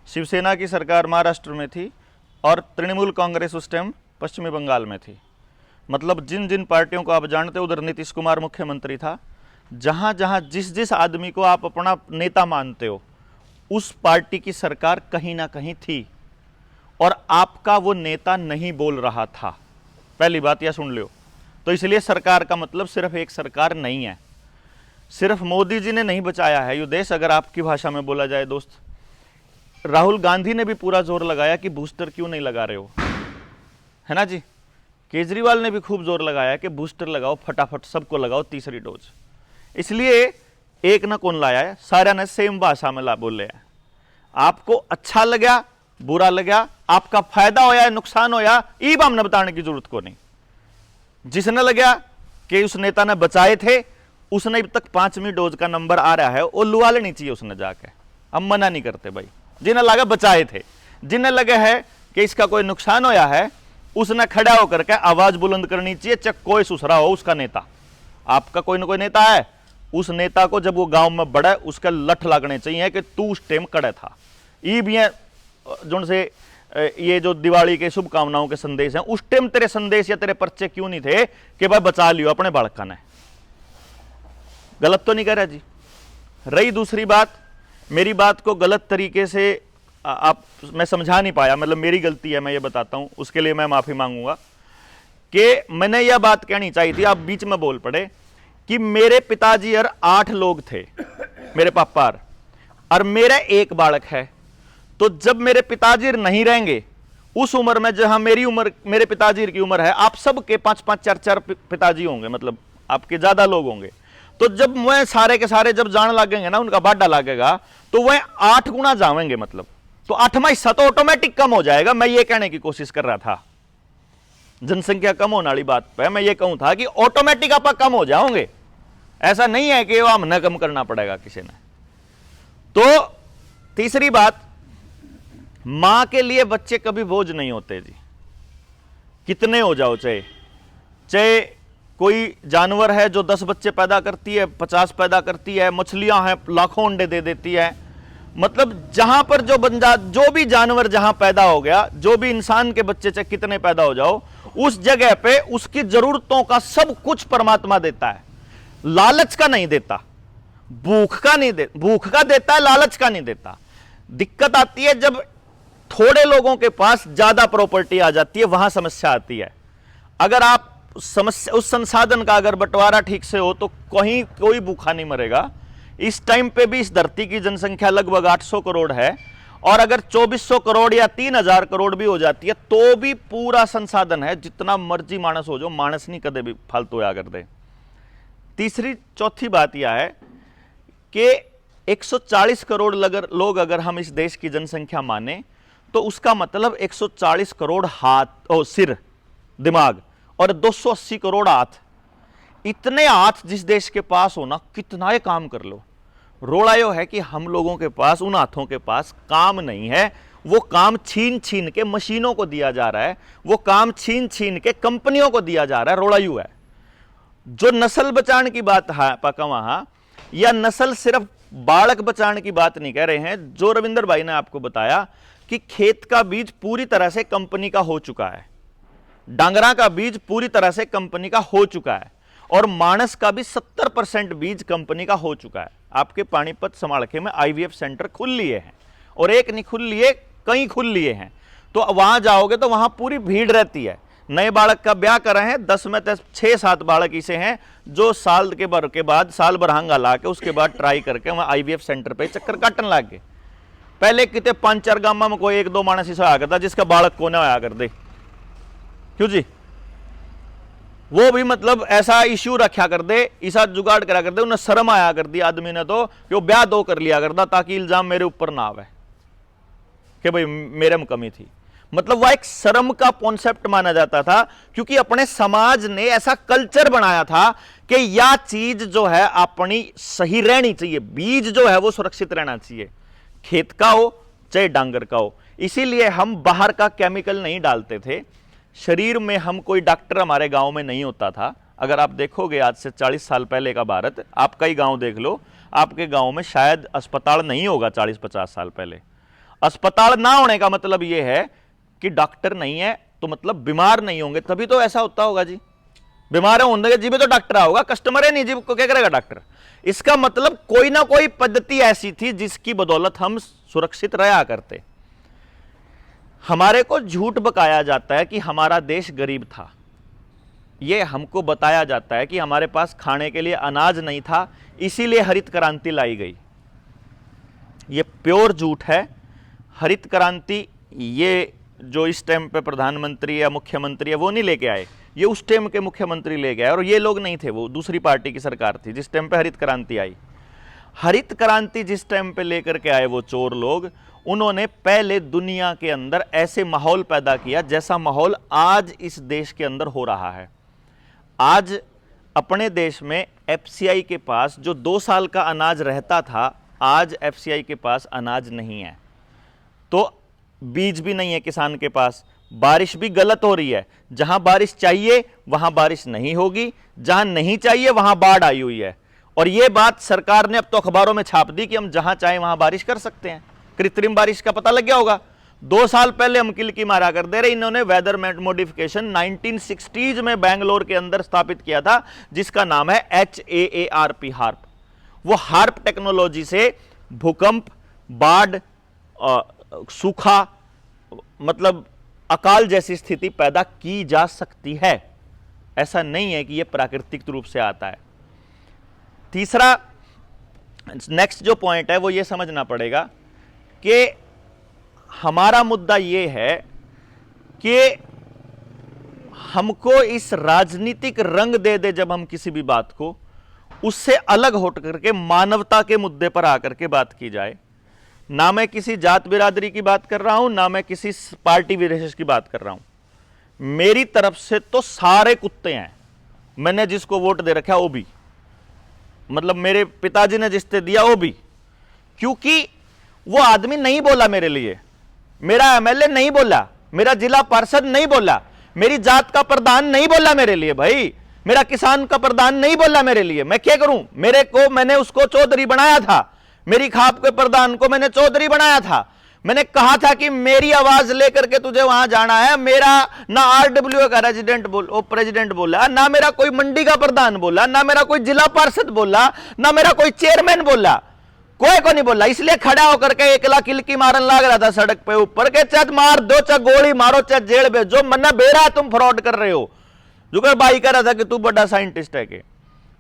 शिवसेना की सरकार महाराष्ट्र में थी और तृणमूल कांग्रेस उस टाइम पश्चिमी बंगाल में थी। मतलब जिन जिन पार्टियों को आप जानते हो उधर नीतीश कुमार मुख्यमंत्री था। जहाँ जहाँ जिस जिस आदमी को आप अपना नेता मानते हो उस पार्टी की सरकार कहीं ना कहीं थी और आपका वो नेता नहीं बोल रहा था। पहली बात यह सुन लो। तो इसलिए सरकार का मतलब सिर्फ एक सरकार नहीं है। सिर्फ मोदी जी ने नहीं बचाया है ये देश, अगर आपकी भाषा में बोला जाए दोस्त। राहुल गांधी ने भी पूरा जोर लगाया कि बूस्टर क्यों नहीं लगा रहे हो, है ना जी। केजरीवाल ने भी खूब जोर लगाया कि बूस्टर लगाओ, फटाफट सबको लगाओ तीसरी डोज। इसलिए एक ना कौन लाया है, सारा ने सेम भाषा में बोले हैं। आपको अच्छा लगा बुरा लगा, आपका फायदा होया नुकसान होया, ईब हमने बताने की जरूरत को नहीं। जिसने लगा कि उस नेता ने बचाए थे उसने अब तक 5वीं डोज का नंबर आ रहा है, वो लुआ लेनी चाहिए उसने जाके। हम मना नहीं करते भाई। जिन्हें लगा बचाए थे, जिन्हें लगे है कि इसका कोई नुकसान होया है, उसने खड़ा होकर के आवाज बुलंद करनी चाहिए, चाहे कोई सुसरा हो उसका नेता। आपका कोई ना कोई नेता है, उस नेता को जब वो गांव में बढ़े उसके लठ लगने चाहिए कि तू उस टाइम कड़े था। ये भी है जो से ये जो दिवाली के शुभकामनाओं के संदेश हैं, उस टाइम तेरे संदेश या तेरे पर्चे क्यों नहीं थे कि भाई बचा लियो अपने बालका ने। गलत तो नहीं कह रहा जी। रही दूसरी बात, मेरी बात को गलत तरीके से मैं समझा नहीं पाया, मतलब मेरी गलती है, मैं ये बताता हूं, उसके लिए मैं माफी मांगूंगा कि मैंने यह बात कहनी चाहिए थी। आप बीच में बोल पड़े कि मेरे पिताजी और 8 लोग थे, मेरे पापा और मेरा एक बालक है। तो जब मेरे पिताजी नहीं रहेंगे उस उम्र में, जहां मेरी उम्र मेरे पिताजी की उम्र है, आप सबके 5-5 4-4 पिताजी होंगे, मतलब आपके ज्यादा लोग होंगे। तो जब वह सारे के सारे जब जान लगेंगे ना, उनका बाडा लगेगा, तो वह 8 गुना जावेंगे, मतलब तो 8वां हिस्सा तो ऑटोमेटिक कम हो जाएगा। मैं ये कहने की कोशिश कर रहा था, जनसंख्या कम होने वाली बात पे मैं ये कहूं था कि ऑटोमेटिक आप कम हो जाओगे। ऐसा नहीं है कि वो हमने कम करना पड़ेगा किसी ने। तो तीसरी बात, मां के लिए बच्चे कभी बोझ नहीं होते जी, कितने हो जाओ। चाहे कोई जानवर है जो 10 बच्चे पैदा करती है, 50 पैदा करती है, मछलियां हैं लाखों अंडे दे देती है। मतलब जहां पर जो भी जानवर जहां पैदा हो गया, जो भी इंसान के बच्चे चाहे कितने पैदा हो जाओ, उस जगह पे उसकी जरूरतों का सब कुछ परमात्मा देता है, लालच का नहीं देता, भूख का देता है, लालच का नहीं देता। दिक्कत आती है जब थोड़े लोगों के पास ज्यादा प्रॉपर्टी आ जाती है, वहां समस्या आती है। अगर आप उस संसाधन का अगर बंटवारा ठीक से हो तो कहीं कोई भूखा नहीं मरेगा। इस टाइम पे भी इस धरती की जनसंख्या लगभग 800 करोड़ है, और अगर 2400 करोड़ या 3000 करोड़ भी हो जाती है तो भी पूरा संसाधन है, जितना मर्जी मानस हो, जो मानस नहीं कदे भी फालतू या कर दे। तीसरी चौथी बात यह है कि 140 करोड़ लोग अगर हम इस देश की जनसंख्या माने, तो उसका मतलब 140 करोड़ सिर दिमाग और 280 करोड़ हाथ। इतने हाथ जिस देश के पास हो ना, कितना ही काम कर लो। रोड़ा यो है कि हम लोगों के पास, उन हाथों के पास काम नहीं है। वो काम छीन छीन के मशीनों को दिया जा रहा है, वो काम छीन छीन के कंपनियों को दिया जा रहा है। रोड़ा यू है। जो नस्ल बचाने की बात है पका वहां, या नस्ल सिर्फ बालक बचाने की बात नहीं कह रहे हैं। जो रविंदर भाई ने आपको बताया कि खेत का बीज पूरी तरह से कंपनी का हो चुका है, डांगरा का बीज पूरी तरह से कंपनी का हो चुका है, और मानस का भी 70% बीज कंपनी का हो चुका है। आपके पानीपत समालखे में IVF सेंटर खुल लिए हैं, और एक नहीं खुल लिए, कई खुल लिए हैं। तो वहां जाओगे तो वहां पूरी भीड़ रहती है। नए बालक का ब्याह कर रहे हैं, 10 में 6-7 बालक इसे हैं जो साल के बाद साल भर हंगा ला के उसके बाद ट्राई करके वहां IVF सेंटर पे चक्कर काटन लग गए। पहले कितने 5-4 गांव में कोई 1-2 मानस ऐसा आया करता जिसका बालक को ना आया कर दे, क्यों जी। वो भी मतलब ऐसा इश्यू रखा कर दे, ऐसा जुगाड़ करा कर दे, उन्हें शर्म आया कर दी आदमी ने तो कि वो ब्याह 2 कर लिया करता ताकि इल्जाम मेरे ऊपर ना आवे कि भाई मेरे में कमी थी। मतलब वह एक शर्म का कॉन्सेप्ट माना जाता था, क्योंकि अपने समाज ने ऐसा कल्चर बनाया था कि यह चीज जो है अपनी सही रहनी चाहिए, बीज जो है वो सुरक्षित रहना चाहिए, खेत का हो चाहे डांगर का हो। इसीलिए हम बाहर का केमिकल नहीं डालते थे शरीर में। हम कोई डॉक्टर हमारे गांव में नहीं होता था। अगर आप देखोगे आज से 40 साल पहले का भारत, आपका ही गांव देख लो, आपके गांव में शायद अस्पताल नहीं होगा 40-50 साल पहले। अस्पताल ना होने का मतलब यह है कि डॉक्टर नहीं है, तो मतलब बीमार नहीं होंगे तभी तो ऐसा होता होगा जी। बीमार होंगे जी भी तो डॉक्टर आओगा, कस्टमर है नहीं जी को क्या करेगा डॉक्टर। इसका मतलब कोई ना कोई पद्धति ऐसी थी जिसकी बदौलत हम सुरक्षित रहा करते। हमारे को झूठ बकाया जाता है कि हमारा देश गरीब था, यह हमको बताया जाता है कि हमारे पास खाने के लिए अनाज नहीं था, इसीलिए हरित क्रांति लाई गई। यह प्योर झूठ है। हरित क्रांति ये जो इस टाइम पे प्रधानमंत्री या मुख्यमंत्री है वो नहीं लेके आए, ये उस टाइम के मुख्यमंत्री ले गए, और ये लोग नहीं थे, वो दूसरी पार्टी की सरकार थी जिस टाइम पे हरित क्रांति आई। हरित क्रांति जिस टाइम पे लेकर के आए वो चोर लोग, उन्होंने पहले दुनिया के अंदर ऐसे माहौल पैदा किया जैसा माहौल आज इस देश के अंदर हो रहा है। आज अपने देश में एफसीआई के पास जो 2 साल का अनाज रहता था, आज एफसीआई के पास अनाज नहीं है, तो बीज भी नहीं है किसान के पास, बारिश भी गलत हो रही है, जहां बारिश चाहिए वहां बारिश नहीं होगी, जहां नहीं चाहिए वहां बाढ़ आई हुई है। और यह बात सरकार ने अब तो अखबारों में छाप दी कि हम जहां चाहें वहां बारिश कर सकते हैं। कृत्रिम बारिश का पता लग गया होगा। 2 साल पहले हम किलकी मारा कर दे रहे, इन्होंने वेदर मॉडिफिकेशन 1960s में बैंगलोर के अंदर स्थापित किया था जिसका नाम है HAARP, हार्प। वो हार्प टेक्नोलॉजी से भूकंप, बाढ़, सूखा, मतलब अकाल जैसी स्थिति पैदा की जा सकती है। ऐसा नहीं है कि यह प्राकृतिक रूप से आता है। तीसरा, नेक्स्ट जो पॉइंट है वो यह समझना पड़ेगा कि हमारा मुद्दा यह है कि हमको इस राजनीतिक रंग दे दे जब हम किसी भी बात को, उससे अलग होट करके मानवता के मुद्दे पर आकर के बात की जाए। ना मैं किसी जात बिरादरी की बात कर रहा हूं, ना मैं किसी पार्टी विशेष की बात कर रहा हूं। मेरी तरफ से तो सारे कुत्ते हैं। मैंने जिसको वोट दे रखा वो भी, मतलब मेरे पिताजी ने जिससे दिया वो भी, क्योंकि वो आदमी नहीं बोला मेरे लिए, मेरा एमएलए नहीं बोला, मेरा जिला पार्षद नहीं बोला, मेरी जात का प्रधान नहीं बोला मेरे लिए, भाई मेरा किसान का प्रधान नहीं बोला मेरे लिए। मैं क्या करूं? मैंने उसको चौधरी बनाया था, मेरी खाप के प्रधान को मैंने चौधरी बनाया था। मैंने कहा था कि मेरी आवाज लेकर के तुझे वहां जाना है। मेरा ना आरडब्ल्यू का प्रेसिडेंट बोला, ना मेरा कोई मंडी का प्रधान बोला, ना मेरा कोई जिला पार्षद बोला, ना मेरा कोई चेयरमैन बोला, कोई को नहीं बोला। इसलिए खड़ा होकर के एकला किलकी मारन लग रहा था सड़क पे ऊपर के, चाहे मार दो, चाहे गोली मारो, चाहे जेल भेजो, मन्ना बेरा तुम फ्रॉड कर रहे हो। जुगर भाई कह रहा था कि तू बड़ा साइंटिस्ट है के।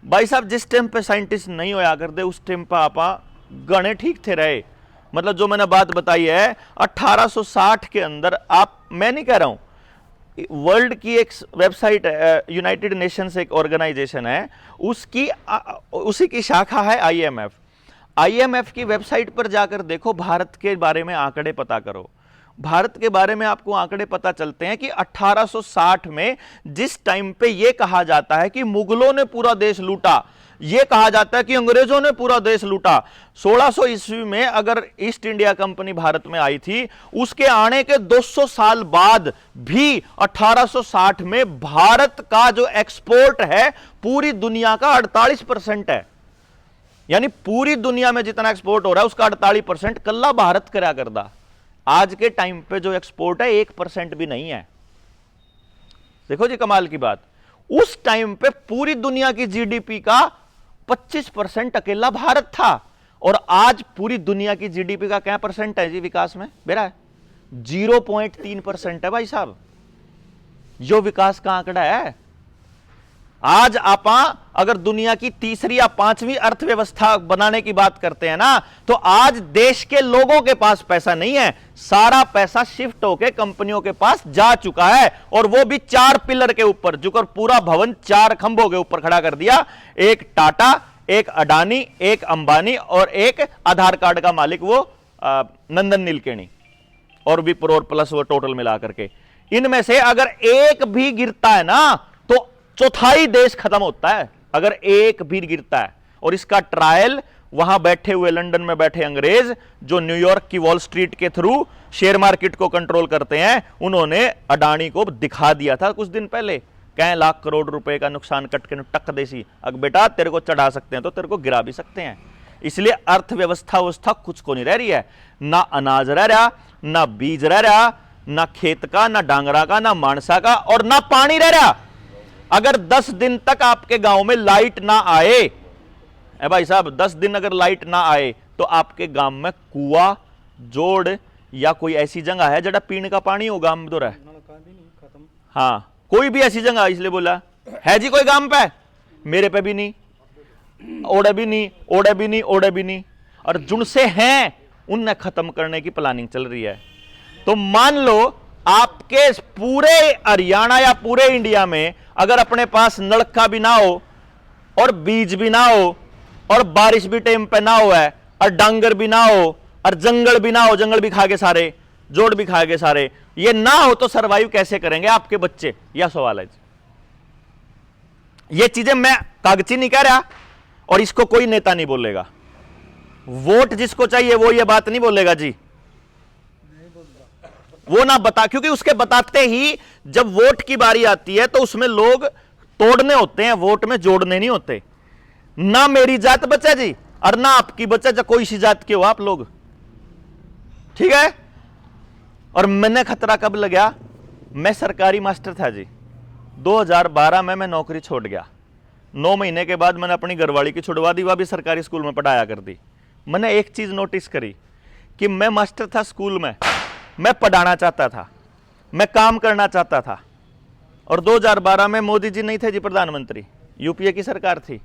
भाई साहब, जिस टाइम पे साइंटिस्ट नहीं होया करते उस टाइम पे आप गणे ठीक थे रहे। मतलब जो मैंने बात बताई है 1860 के अंदर, आप, मैं नहीं कह रहा हूं, वर्ल्ड की एक वेबसाइट है, यूनाइटेड नेशंस एक ऑर्गेनाइजेशन है, उसी की शाखा है IMF। IMF की वेबसाइट पर जाकर देखो, भारत के बारे में आंकड़े पता करो। भारत के बारे में आपको आंकड़े पता चलते हैं कि 1860 में जिस टाइम पे यह कहा जाता है कि मुगलों ने पूरा देश लूटा, यह कहा जाता है कि अंग्रेजों ने पूरा देश लूटा। 1600 ईस्वी में अगर ईस्ट इंडिया कंपनी भारत में आई थी, उसके आने के 200 साल बाद भी 1860 में भारत का जो एक्सपोर्ट है पूरी दुनिया का 48% है। यानी पूरी दुनिया में जितना एक्सपोर्ट हो रहा है उसका 48% कल्ला भारत करा करदा। आज के टाइम पे जो एक्सपोर्ट है 1% भी नहीं है। देखो जी कमाल की बात, उस टाइम पे पूरी दुनिया की जीडीपी का 25% अकेला भारत था, और आज पूरी दुनिया की जीडीपी का क्या परसेंट है जी विकास में? मेरा है 0.3% है भाई साहब। जो विकास का आंकड़ा है, आज आप अगर दुनिया की तीसरी या 5वीं अर्थव्यवस्था बनाने की बात करते हैं ना, तो आज देश के लोगों के पास पैसा नहीं है, सारा पैसा शिफ्ट होके कंपनियों के पास जा चुका है, और वो भी 4 पिलर के ऊपर, जो पूरा भवन 4 खंभों के ऊपर खड़ा कर दिया। एक टाटा, एक अडानी, एक अंबानी, और एक आधार कार्ड का मालिक वो नंदन नीलकेणी, और विप्रो और प्लस वो टोटल मिला करके। इनमें से अगर एक भी गिरता है ना तो चौथाई देश खत्म होता है, अगर एक भी गिरता है। और इसका ट्रायल वहां बैठे हुए लंदन में बैठे अंग्रेज, जो न्यूयॉर्क की वॉल स्ट्रीट के थ्रू शेयर मार्केट को कंट्रोल करते हैं, उन्होंने अडानी को दिखा दिया था कुछ दिन पहले। कई लाख करोड़ रुपए का नुकसान कट के टक देसी, अगर बेटा तेरे को चढ़ा सकते हैं तो तेरे को गिरा भी सकते हैं। इसलिए अर्थव्यवस्था व्यवस्था कुछ को नहीं रह रही है, ना अनाज रह रहा, ना बीज रह रहा, ना खेत का, ना डांगरा का, ना मानसा का, और ना पानी रह रहा। अगर 10 दिन तक आपके गांव में लाइट ना आए, ए भाई साहब 10 दिन अगर लाइट ना आए तो आपके गांव में कुआ, जोड़ या कोई ऐसी जगह है जड़ा पीने का पानी हो गांव में तो रहे? हाँ, कोई भी ऐसी जगह, इसलिए बोला है जी कोई गांव पे? मेरे पे भी नहीं, ओड़े भी नहीं, ओड़े भी नहीं, ओड़े भी नहीं, और जुनसे हैं उन्हें खत्म करने की प्लानिंग चल रही है। तो मान लो आपके पूरे हरियाणा या पूरे इंडिया में अगर अपने पास नलका भी ना हो और बीज भी ना हो और बारिश भी टाइम पे ना हो है और डांगर भी ना हो और जंगल भी ना हो, जंगल भी खा गए सारे, जोड़ भी खा गए सारे, ये ना हो तो सरवाइव कैसे करेंगे आपके बच्चे? यह सवाल है जी। ये चीजें मैं कागजी नहीं कह रहा और इसको कोई नेता नहीं बोलेगा। वोट जिसको चाहिए वो ये बात नहीं बोलेगा जी, वो ना बता, क्योंकि उसके बताते ही जब वोट की बारी आती है तो उसमें लोग तोड़ने होते हैं, वोट में जोड़ने नहीं होते। ना मेरी जात बचे जी और ना आपकी बचे, जो कोई सी जात के हो आप लोग, ठीक है। और मैंने खतरा कब लगा? मैं सरकारी मास्टर था जी, 2012 में मैं नौकरी छोड़ गया। 9 महीने के बाद मैंने अपनी घरवाली की छुड़वा दी, वह भी सरकारी स्कूल में पढ़ाया कर दी। मैंने एक चीज नोटिस करी कि मैं मास्टर था स्कूल में, मैं पढ़ाना चाहता था, मैं काम करना चाहता था, और 2012 में मोदी जी नहीं थे जी प्रधानमंत्री, यूपीए की सरकार थी,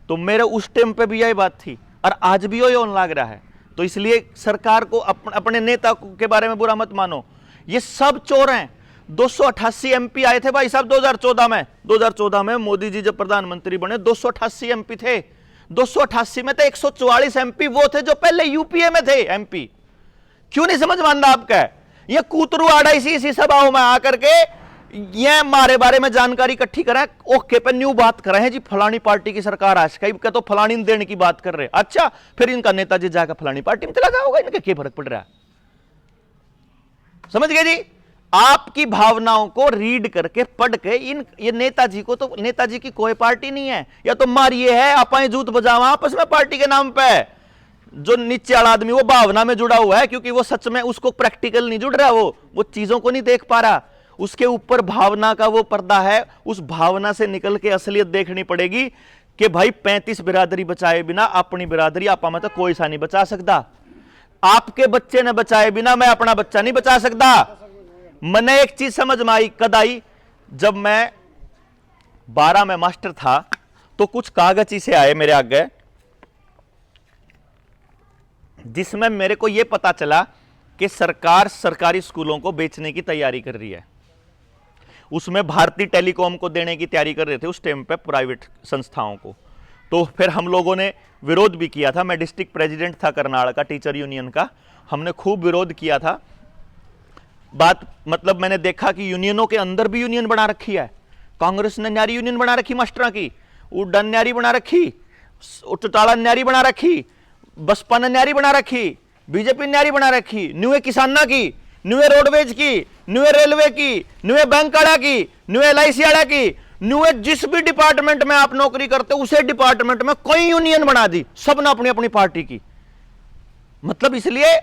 तो मेरे उस टाइम पे भी यही बात थी और आज भी यही होने लग रहा है। तो इसलिए सरकार को अपने नेता के बारे में बुरा मत मानो, ये सब चोर हैं। 288 एमपी आए थे भाई साहब 2014 में मोदी जी जब प्रधानमंत्री बने 288 एमपी थे। 288 में तो 144 एमपी वो थे जो पहले यूपीए में थे एमपी। क्यों नहीं समझ मानता आपका? ये कूतरू आड़ा इसी सभाओं में आकर के ये हमारे बारे में जानकारी इकट्ठी करें, ओके पे न्यू बात कर रहे हैं जी, फलानी पार्टी की सरकार आज का तो फलानी देने की बात कर रहे हैं। अच्छा, फिर इनका नेताजी जाकर फलानी पार्टी में चला गया होगा, इनका क्या फर्क पड़ रहा है? समझ गए जी? आपकी भावनाओं को रीड करके पढ़ के ये नेताजी को, तो नेताजी की कोई पार्टी नहीं है, या तो मारिए है आप जूत बजावा आपस में पार्टी के नाम पे। जो नीचे वाला आदमी वो भावना में जुड़ा हुआ है, क्योंकि वो सच में उसको प्रैक्टिकल नहीं जुड़ रहा, वो चीजों को नहीं देख पा रहा, उसके ऊपर भावना का वो पर्दा है। उस भावना से निकल के असलियत देखनी पड़ेगी कि भाई 35 बिरादरी बचाए बिना अपनी बिरादरी आपा में तो कोई सा नहीं बचा सकता। आपके बच्चे ने बचाए बिना मैं अपना बच्चा नहीं बचा सकता। मैंने एक चीज समझ में आई कद आई, जब मैं 12 में मास्टर था तो कुछ कागज से आए मेरे आगे, जिसमें मेरे को यह पता चला कि सरकार सरकारी स्कूलों को बेचने की तैयारी कर रही है। उसमें भारतीय टेलीकॉम को देने की तैयारी कर रहे थे उस टाइम पे प्राइवेट संस्थाओं को। तो फिर हम लोगों ने विरोध भी किया था। मैं डिस्ट्रिक्ट प्रेसिडेंट था कर्नाटक का टीचर यूनियन का, हमने खूब विरोध किया था। बात मतलब मैंने देखा कि यूनियनों के अंदर भी यूनियन बना रखी है। कांग्रेस ने न्यारी यूनियन बना रखी मास्टरों की, उड्डन न्यारी बना रखी, चौटाला न्यारी बना रखी, बसपा ने न्यारी बना रखी, बीजेपी न्यारी बना रखी, न्यूए किसाना की, न्यूए रोडवेज की, न्यूए रेलवे की, न्यूए बैंक वाला की, न्यूए LIC वाला की, न्यूए जिस भी डिपार्टमेंट में आप नौकरी करते हो उसे डिपार्टमेंट में कोई यूनियन बना दी, सबने अपनी अपनी पार्टी की। मतलब इसलिए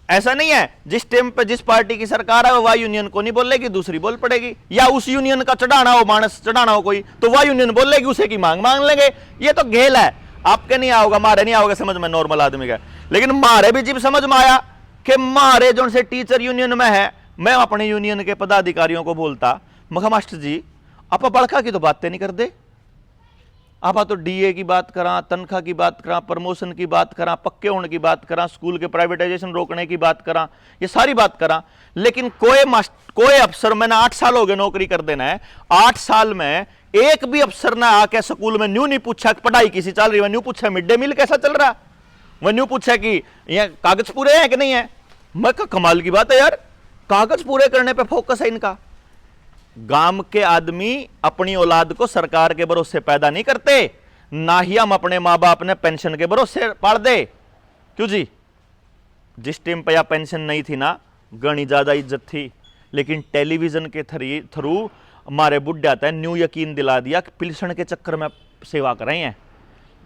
ऐसा नहीं है जिस टाइम पे जिस पार्टी की सरकार है वह यूनियन को नहीं बोलेगी, दूसरी बोल पड़ेगी, या उस यूनियन का चढ़ाना हो, मानस चढ़ाना हो कोई, तो वह यूनियन बोलेगी, उसे की मांग लेंगे। ये तो घेल है, आपके नहीं आओगे, मारे नहीं आओगे समझ में नॉर्मल आदमी का। लेकिन मारे भी जब समझ में आया कि मारे जो से टीचर यूनियन में है, मैं अपने यूनियन के पदाधिकारियों को बोलता, मखा मास्टर जी आप बड़का की तो बातें नहीं कर दे, आप तो DA की बात करा, तनख्वाह की बात करा, प्रमोशन की बात करा, पक्के होने की बात करा, स्कूल के प्राइवेटाइजेशन रोकने की बात करा, ये सारी बात करा, लेकिन कोई अफसर, मैंने 8 साल हो गए नौकरी कर देना है, 8 साल में एक भी अफसर ने आके स्कूल में न्यू नहीं पूछा पढ़ाई कैसी चल रही है, न्यू पूछा मिड डे मील कैसा चल रहा, वह न्यू पूछा कि ये कागज पूरे हैं कि नहीं है। मैं कमाल की बात है यार, कागज पूरे करने पे फोकस है इनका। गांव के आदमी अपनी औलाद को सरकार के भरोसे पैदा नहीं करते, ना ही हम अपने माँ बाप ने पेंशन के भरोसे पाल दे। क्यों जी? जिस टाइम पे या पेंशन नहीं थी ना, गणी ज्यादा इज्जत थी, लेकिन टेलीविजन के थ्रू हमारे बुढ़े आता है न्यू यकीन दिला दिया कि पिलसन के चक्कर में सेवा कर रहे हैं।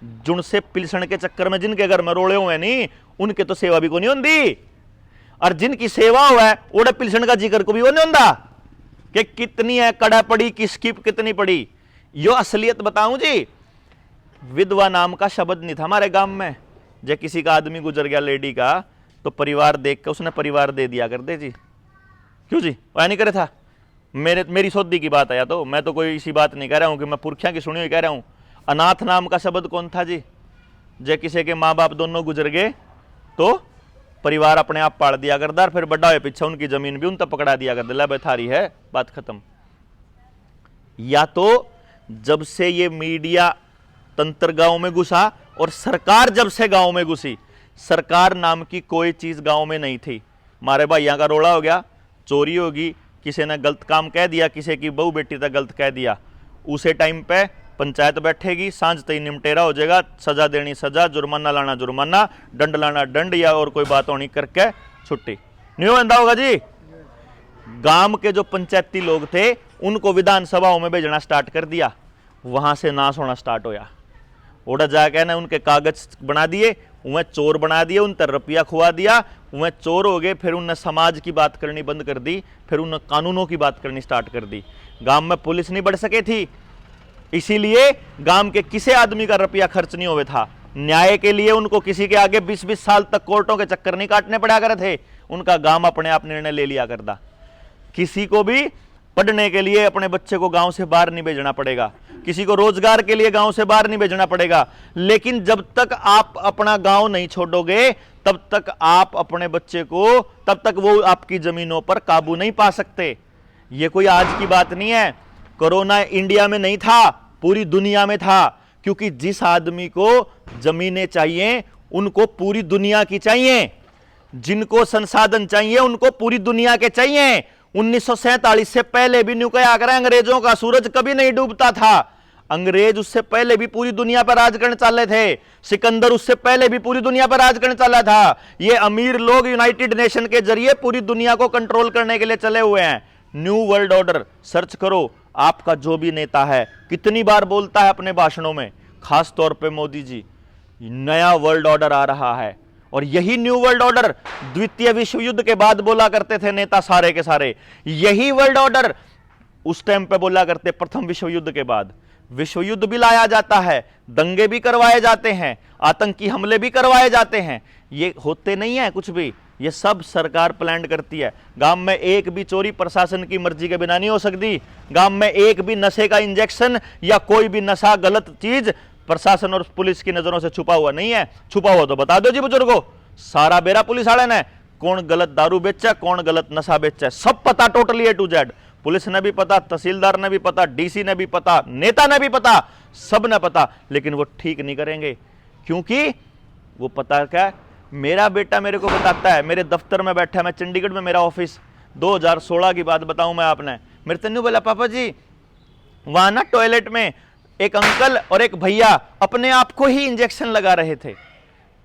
जुन से पिलसण के चक्कर में जिनके घर में रोड़े हुए नहीं, उनके तो सेवा भी को नहीं होती, और जिनकी सेवा हुआ है ओडे पिलसण का जिक्र को भी वो नहीं होता कि कितनी है कड़ा पड़ी, किसकी कितनी पड़ी। यो असलियत बताऊं जी, विधवा नाम का शब्द नहीं था हमारे गांव में। जब किसी का आदमी गुजर गया लेडी का, तो परिवार देख के उसने परिवार दे दिया करते जी। क्यों जी, वह नहीं करे था। मेरी सौदी की बात आया तो मैं तो कोई इसी बात नहीं कह रहा हूं कि मैं पुरखिया की सुनी हुई कह रहा हूं। अनाथ नाम का शब्द कौन था जी? जब किसी के माँ बाप दोनों गुजर गए तो परिवार अपने आप पाल दिया करता, फिर बड़ा हुए पीछे उनकी जमीन भी उन तक पकड़ा दिया करता, ला थारी है, बात खत्म। या तो जब से ये मीडिया तंत्र गांव में घुसा और सरकार जब से गांव में घुसी, सरकार नाम की कोई चीज गांव में नहीं थी। मारे भाइयों का रोड़ा हो गया, चोरी होगी, किसी ने गलत काम कह दिया, किसी की बहू बेटी तक गलत कह दिया, उसे टाइम पे पंचायत बैठेगी, सांझ तक निमटेरा हो जाएगा, सजा देनी सजा, जुर्माना लाना जुर्माना, दंड लाना दंड, या और कोई बात होनी करके छुट्टी। नहीं बंदा होगा जी। गांव के जो पंचायती लोग थे उनको विधानसभाओं में भेजना स्टार्ट कर दिया, वहां से नाश होना स्टार्ट होया। ओडा जाके ना उनके कागज बना दिए, उन्हें चोर बना दिए, उन तर रुपया खुआ दिया, उन्हें चोर हो गए। फिर उनने समाज की बात करनी बंद कर दी, फिर उन्हें कानूनों की बात करनी स्टार्ट कर दी। गांव में पुलिस नहीं बढ़ सके थी, इसीलिए गांव के किसी आदमी का रुपया खर्च नहीं हुए था। न्याय के लिए उनको किसी के आगे 20-20 साल तक कोर्टों के चक्कर नहीं काटने पड़ा करे थे, उनका गांव अपने आप निर्णय ले लिया करता। किसी को भी पढ़ने के लिए अपने बच्चे को गांव से बाहर नहीं भेजना पड़ेगा, किसी को रोजगार के लिए गांव से बाहर नहीं भेजना पड़ेगा, लेकिन जब तक आप अपना गांव नहीं छोड़ोगे तब तक आप अपने बच्चे को, तब तक वो आपकी जमीनों पर काबू नहीं पा सकते। ये कोई आज की बात नहीं है। कोरोना इंडिया में नहीं था, पूरी दुनिया में था, क्योंकि जिस आदमी को जमीनें चाहिए उनको पूरी दुनिया की चाहिए, जिनको संसाधन चाहिए उनको पूरी दुनिया के चाहिए। 1947 से पहले भी न्यू क्या करें, अंग्रेजों का सूरज कभी नहीं डूबता था। अंग्रेज उससे पहले भी पूरी दुनिया पर राज करने चले थे, सिकंदर उससे पहले भी पूरी दुनिया पर राज करने चला था। ये अमीर लोग यूनाइटेड नेशन के जरिए पूरी दुनिया को कंट्रोल करने के लिए चले हुए हैं। न्यू वर्ल्ड ऑर्डर सर्च करो, आपका जो भी नेता है कितनी बार बोलता है अपने भाषणों में, खास तौर पे मोदी जी, नया वर्ल्ड ऑर्डर आ रहा है। और यही न्यू वर्ल्ड ऑर्डर द्वितीय विश्व युद्ध के बाद बोला करते थे नेता सारे के सारे। यही वर्ल्ड ऑर्डर उस टाइम पे बोला करते प्रथम विश्व युद्ध के बाद। विश्व युद्ध भी लाया जाता है, दंगे भी करवाए जाते हैं, आतंकी हमले भी करवाए जाते हैं, ये होते नहीं है कुछ भी, ये सब सरकार प्लान करती है। गांव में एक भी चोरी प्रशासन की मर्जी के बिना नहीं हो सकती। गांव में एक भी नशे का इंजेक्शन या कोई भी नशा गलत चीज प्रशासन और पुलिस की नजरों से छुपा हुआ नहीं है। छुपा हुआ तो बता दो जी बुजुर्गों, सारा बेरा पुलिस वाले ने, कौन गलत दारू बेचा, कौन गलत नशा बेचा, सब पता, totally A to Z। Police ने भी पता, तहसीलदार ने भी पता, डीसी ने भी पता, नेता ने भी पता, सब ने पता, लेकिन वो ठीक नहीं करेंगे, क्योंकि वो पता क्या, मेरा बेटा मेरे को बताता है, मेरे दफ्तर में बैठा है, मैं चंडीगढ़ में मेरा ऑफिस, 2016 की बात बताऊं मैं आपने, मेरे तन्नू बोला पापा जी वहां ना टॉयलेट में एक अंकल और एक भैया अपने आप को ही इंजेक्शन लगा रहे थे।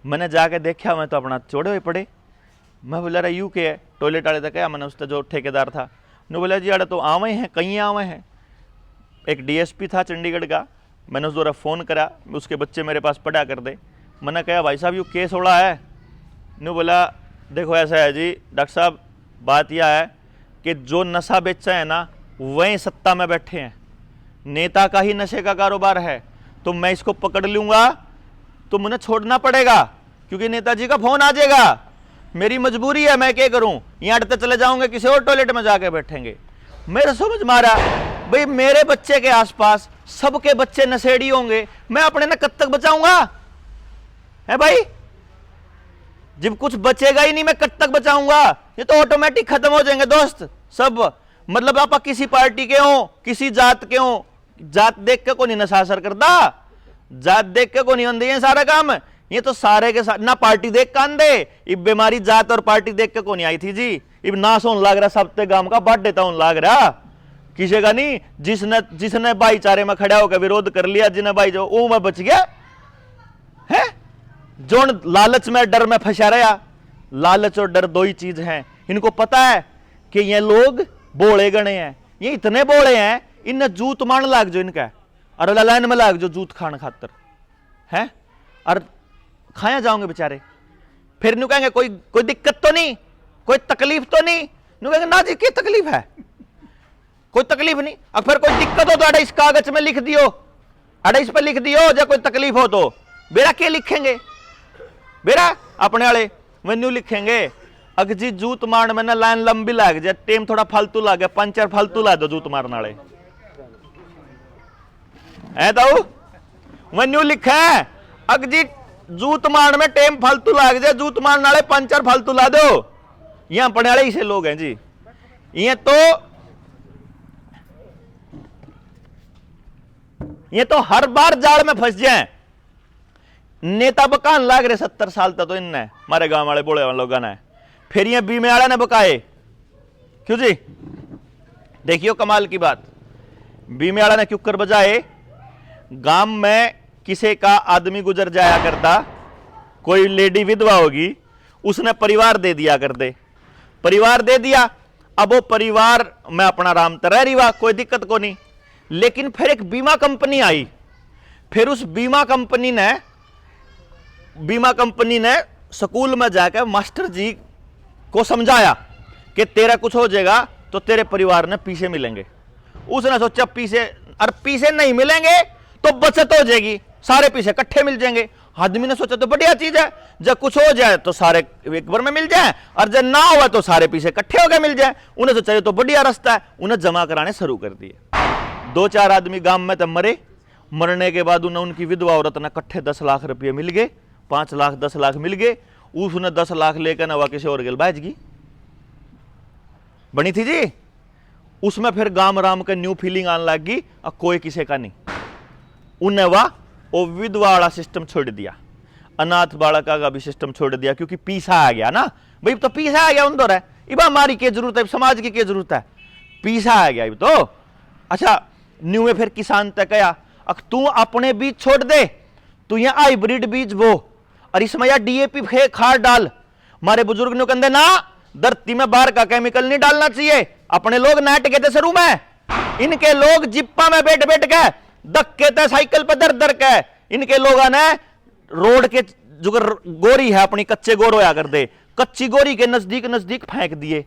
मैंने जाके देखा, मैं तो अपना चोड़े हुए पड़े। मैं बोला रहा यू के है, टॉयलेट वाले तक क्या, मैंने उसका जो ठेकेदार था ने बोला जी अरे तो आवे हैं, कहीं आवे हैं। एक डीएसपी था चंडीगढ़ का, मैंने उस दौरा फ़ोन करा, उसके बच्चे मेरे पास पढ़ा कर दे। मैंने कहा भाई साहब यू केस उड़ा है। ने बोला देखो ऐसा है जी डॉक्टर साहब, बात यह है कि जो नशा बेचा है ना वही सत्ता में बैठे हैं, नेता का ही नशे का कारोबार है, तो मैं इसको पकड़ लूंगा तो मुझे छोड़ना पड़ेगा, क्योंकि नेताजी का फोन आ जाएगा, मेरी मजबूरी है, मैं क्या करूं, यहाँ अड़ते चले जाऊंगे, किसी और टॉयलेट में जाके बैठेंगे। मेरे समझ मारा भाई मेरे बच्चे के आसपास सबके बच्चे नशेड़ी होंगे, मैं अपने ना कब तक बचाऊंगा है भाई, जब कुछ बचेगा ही नहीं मैं कब तक बचाऊंगा, ये तो ऑटोमेटिक खत्म हो जाएंगे दोस्त सब। मतलब आप किसी पार्टी के हो, किसी जात के हो, जात देख के को नहीं नशा असर करता, जात देख के को नहीं होंगे ये सारा काम, ये तो सारे के साथ ना पार्टी देख कान दे, इब बीमारी जात और पार्टी देख के को नहीं आई थी जी, इब नाश होने लग रहा सब ते गांव का, बांट देता होने लग रहा किसी का नहीं, जिसने भाईचारे में खड़ा होकर विरोध कर लिया, जिन्हें भाई जो वो में बच गया है, जो लालच में डर में फंसा रहा। लालच और डर दो ही चीज हैं, इनको पता है कि ये लोग बोले गणे हैं, ये इतने बोले हैं, इन्हें जूत मान लाग जो इनका, और लाइन में लाग जो जूत खान खातर हैं, और खाया जाओगे बेचारे। फिर नु कहेंगे कोई दिक्कत तो नहीं, कोई तकलीफ तो नहीं, नु कहेंगे ना जी क्या तकलीफ है, कोई तकलीफ नहीं। अब फिर कोई दिक्कत हो तो अड़े इस कागज में लिख दियो, अड़े इस पर लिख दियो, जब कोई तकलीफ हो तो बेरा क्या लिखेंगे, बेरा अपने वाले वेन्यू लिखेंगे। अगर जी जूत मारने में ना लाइन लंबी लग जाए, टेम थोड़ा फालतू लगे, पंचर फालतू ला दो जूत मारने वाले है तो वेन्यू लिखा है। अगर जी जूत मारने में टेम फालतू लग जाए, जूत मारने वाले पंचर फालतू ला दो। यहां पढ़ने वाले इसे लोग हैं जी, ये तो हर बार जाड़ में फंस जाए। नेता बकान लाग रहे 70 साल तक तो इनने हमारे गांव वाले बोले वाले लोगों ने, फिर ये बीमे वाला ने बकाए क्यों जी। देखियो कमाल की बात, बीमे वाला ने क्यों कर बजाए। गांव में किसी का आदमी गुजर जाया करता, कोई लेडी विधवा होगी, उसने परिवार दे दिया कर दे, परिवार दे दिया। अब वो परिवार में अपना आराम तरह रही, कोई दिक्कत को नहीं। लेकिन फिर एक बीमा कंपनी आई, फिर उस बीमा कंपनी ने स्कूल में जाकर मास्टर जी को समझाया कि तेरा कुछ हो जाएगा तो तेरे परिवार ने पीछे मिलेंगे। उसने सोचा पीछे नहीं मिलेंगे तो बचत हो जाएगी, सारे पीछे इकट्ठे मिल जाएंगे। आदमी ने सोचा तो बढ़िया चीज है, जब कुछ हो जाए तो सारे एक बार में मिल जाए, और जब ना हुआ तो सारे पीछे इकट्ठे हो गए मिल जाए। उन्हें सोचा ये तो बढ़िया रास्ता है, उन्हें जमा कराने शुरू कर दिए। 2-4 आदमी गांव में तो मरे, मरने के बाद उन्हें उनकी विधवा औरत ने इकट्ठे 10 लाख रुपये मिल गए, 5 लाख 10 लाख मिल गए। उसने 10 लाख लेकर नवा किसी और गेल बाजगी बनी थी जी। उसमें फिर गांव राम का न्यू फीलिंग आने लगी, और कोई किसी का नहीं। उन्हें वो विधवा वाला सिस्टम छोड़ दिया, अनाथ बालक का भी सिस्टम छोड़ दिया, क्योंकि पीसा आ गया ना भाई, तो पीसा आ गया उन दौर है, इबा हमारी क्या जरूरत है, समाज की क्या जरूरत है, पीसा आ गया तो। अच्छा न्यू में फिर किसान तक गया, तू अपने बीज छोड़ दे, तू यहाँ हाइब्रिड बीज बो, और इसमें यार डीएपी खाद डाल। हमारे बुजुर्ग ने कहते ना धरती में बाहर का केमिकल नहीं डालना चाहिए। अपने लोग नाट के थे शुरू में, इनके लोग जिप्पा में बैठ बैठ के धक्के थे, साइकिल पर दर दर के इनके लोगों ने रोड के जो गोरी है अपनी कच्चे गोर होया कर दे, कच्ची गोरी के नजदीक नजदीक फेंक दिए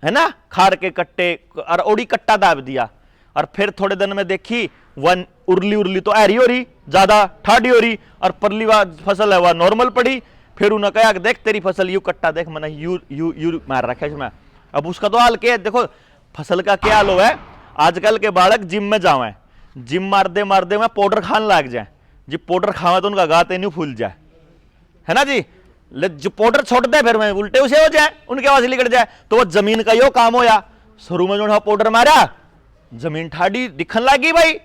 है ना, खार के कट्टे और ओड़ी कट्टा दाब दिया। और फिर थोड़े दिन में देखी वन उरली तो ऐरी हो रही, ज्यादा ठाडी हो रही, और परली फसल है वह नॉर्मल पड़ी। फिर उन्होंने कहा कि देख तेरी फसल यू कट्टा देख, मैंने यू मार रखा है इसमें। अब उसका तो हाल क्या है, देखो फसल का क्या हाल हुआ है। आजकल के बालक जिम में जावे, जिम मारते मारते में पाउडर खाने लग जाए जी, पाउडर खावे तो उनका गाते नहीं फूल जाए है ना जी। जो पाउडर छोड़ दे फिर में उल्टे उसे हो जाए, उनके आवाज निकल जाए। तो वो जमीन का यो काम होया, शुरू में जो पाउडर मारा जमीन ठाडी दिखन लगी, भाई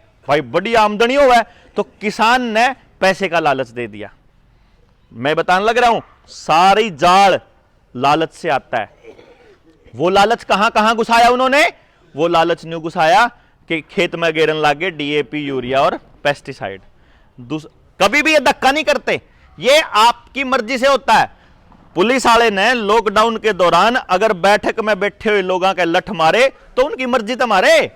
बड़ी आमदनी हो है, तो किसान ने पैसे का लालच दे दिया। मैं बताने लग रहा हूं, सारी जाड़ लालच से आता है। वो लालच कहां कहां घुसाया उन्होंने, वो लालच नहीं घुसाया कि खेत में गेरन लागे डीएपी यूरिया और पेस्टिसाइड। कभी भी ये धक्का नहीं करते, ये आपकी मर्जी से होता है। पुलिस वाले ने लॉकडाउन के दौरान अगर बैठक में बैठे हुए लोगों के लठ मारे तो उनकी मर्जी तो मारे,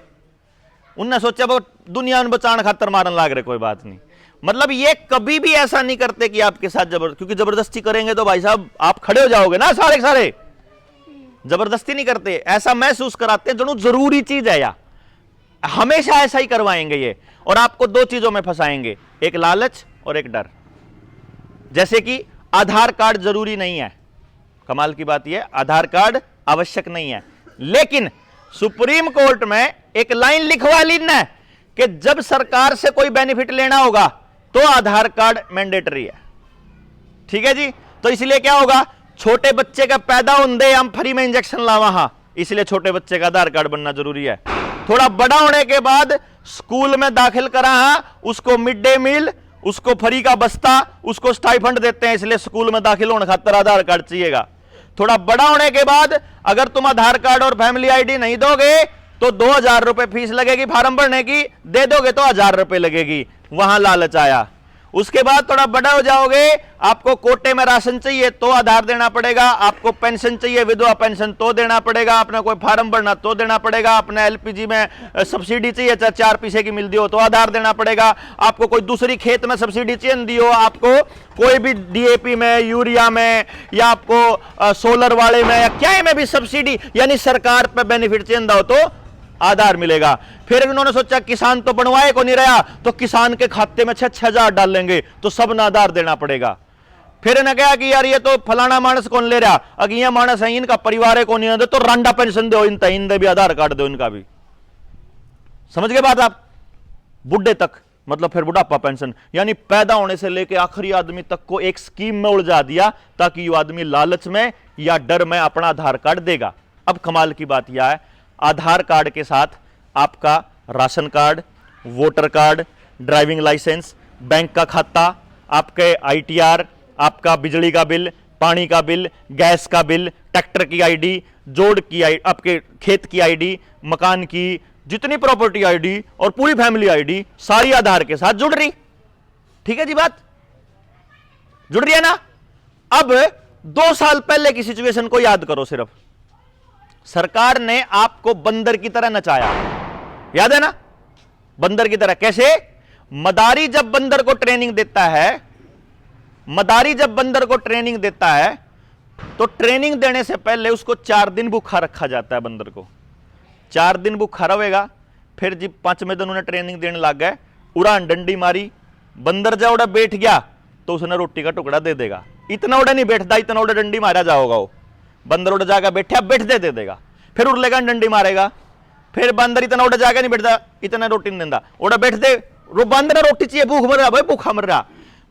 उनने सोचा वो दुनिया में बचाने खातर मारन लाग रहे, कोई बात नहीं। मतलब ये कभी भी ऐसा नहीं करते कि आपके साथ क्योंकि जबरदस्ती करेंगे तो भाई साहब आप खड़े हो जाओगे ना, सारे जबरदस्ती नहीं करते, ऐसा महसूस कराते हैं जो जरूरी चीज है, या हमेशा ऐसा ही करवाएंगे ये। और आपको 2 चीजों में फंसाएंगे, एक लालच और एक डर। जैसे कि आधार कार्ड जरूरी नहीं है, कमाल की बात यह आधार कार्ड आवश्यक नहीं है, लेकिन सुप्रीम कोर्ट में एक लाइन लिखवा ली ना कि जब सरकार से कोई बेनिफिट लेना होगा तो आधार कार्ड मैंडेटरी है। ठीक है जी, तो इसलिए क्या होगा, छोटे बच्चे का पैदा होने हम फ्री में इंजेक्शन लावा, हां इसलिए छोटे बच्चे का आधार कार्ड बनना जरूरी है। थोड़ा बड़ा होने के बाद स्कूल में दाखिल करा, हां उसको मिड डे मील, उसको फ्री का बस्ता, उसको स्टाइफंड देते हैं, इसलिए स्कूल में दाखिल होने खातर आधार कार्ड चाहिएगा। थोड़ा बड़ा होने के बाद अगर तुम आधार कार्ड और फैमिली आईडी नहीं दोगे तो 2000 रुपए फीस लगेगी फॉर्म भरने की, दे दोगे तो 1000 रुपए लगेगी, वहां लालच आया। उसके बाद थोड़ा बड़ा हो जाओगे, आपको कोटे में राशन चाहिए तो आधार देना पड़ेगा, आपको पेंशन चाहिए विधवा पेंशन तो देना पड़ेगा, अपना कोई फार्म भरना तो देना पड़ेगा, अपना एलपीजी में सब्सिडी चाहिए चाहे 4 पैसे की मिल दी हो तो आधार देना पड़ेगा, आपको कोई दूसरी खेत में सब्सिडी चाहिए दी हो, आपको कोई भी डीएपी में, यूरिया में, या आपको सोलर वाले में या क्या में भी सब्सिडी यानी सरकार पे बेनिफिट चाहिए हो तो आधार मिलेगा। फिर इन्होंने सोचा किसान तो बनवाए को नहीं रहा, तो किसान के खाते में 6,000 डालेंगे तो सब ना आधार देना पड़ेगा। फिर इन्हें कहा कि यार ये तो फलाना मानस कौन ले रहा, अगर ये मानस है इनका परिवार है कौन नहीं दे तो रांडा पेंशन दो, इन भी आधार कार्ड दो इनका भी। समझ गए बात आप? बुढ़े तक मतलब फिर बुढ़ापा पेंशन, यानी पैदा होने से लेकर आखिरी आदमी तक को एक स्कीम में उलझा दिया ताकि ये आदमी लालच में या डर में अपना आधार कार्ड देगा। अब कमाल की बात यह है, आधार कार्ड के साथ आपका ration card, voter card, driving licence, bank का खाता, आपके आईटीआर, आपका बिजली का बिल, पानी का बिल, गैस का बिल, ट्रैक्टर की आईडी, जोड़ की आईडी, आपके खेत की आईडी, मकान की जितनी प्रॉपर्टी आईडी और पूरी फैमिली आईडी सारी आधार के साथ जुड़ रही। ठीक है जी, बात जुड़ रही है ना? अब 2 साल पहले की सिचुएशन को याद करो। सिर्फ सरकार ने आपको बंदर की तरह नचाया, याद है ना? बंदर की तरह कैसे? मदारी जब बंदर को ट्रेनिंग देता है, मदारी जब बंदर को ट्रेनिंग देता है तो ट्रेनिंग देने से पहले उसको 4 दिन भूखा रखा जाता है। बंदर को 4 दिन भूखा रहेगा, फिर जब 5वें दिन उन्हें ट्रेनिंग देने लग गए, उड़ान डंडी मारी, बंदर जब उड़ा बैठ गया तो उसने रोटी का टुकड़ा दे देगा। इतना उड़ा नहीं बैठता, इतना उड़ा डंडी मारा जाओगा वो। बंदर उड़ जाएगा बैठा, बैठते दे देगा, फिर उड़ लेगा डंडी मारेगा, फिर बंदर इतना उड़ जाएगा नहीं बैठता, इतना रोटी नहीं देता, उड़ा बैठते बंदर रोटी चाहिए, भूख मर रहा भाई, भूखा मर रहा।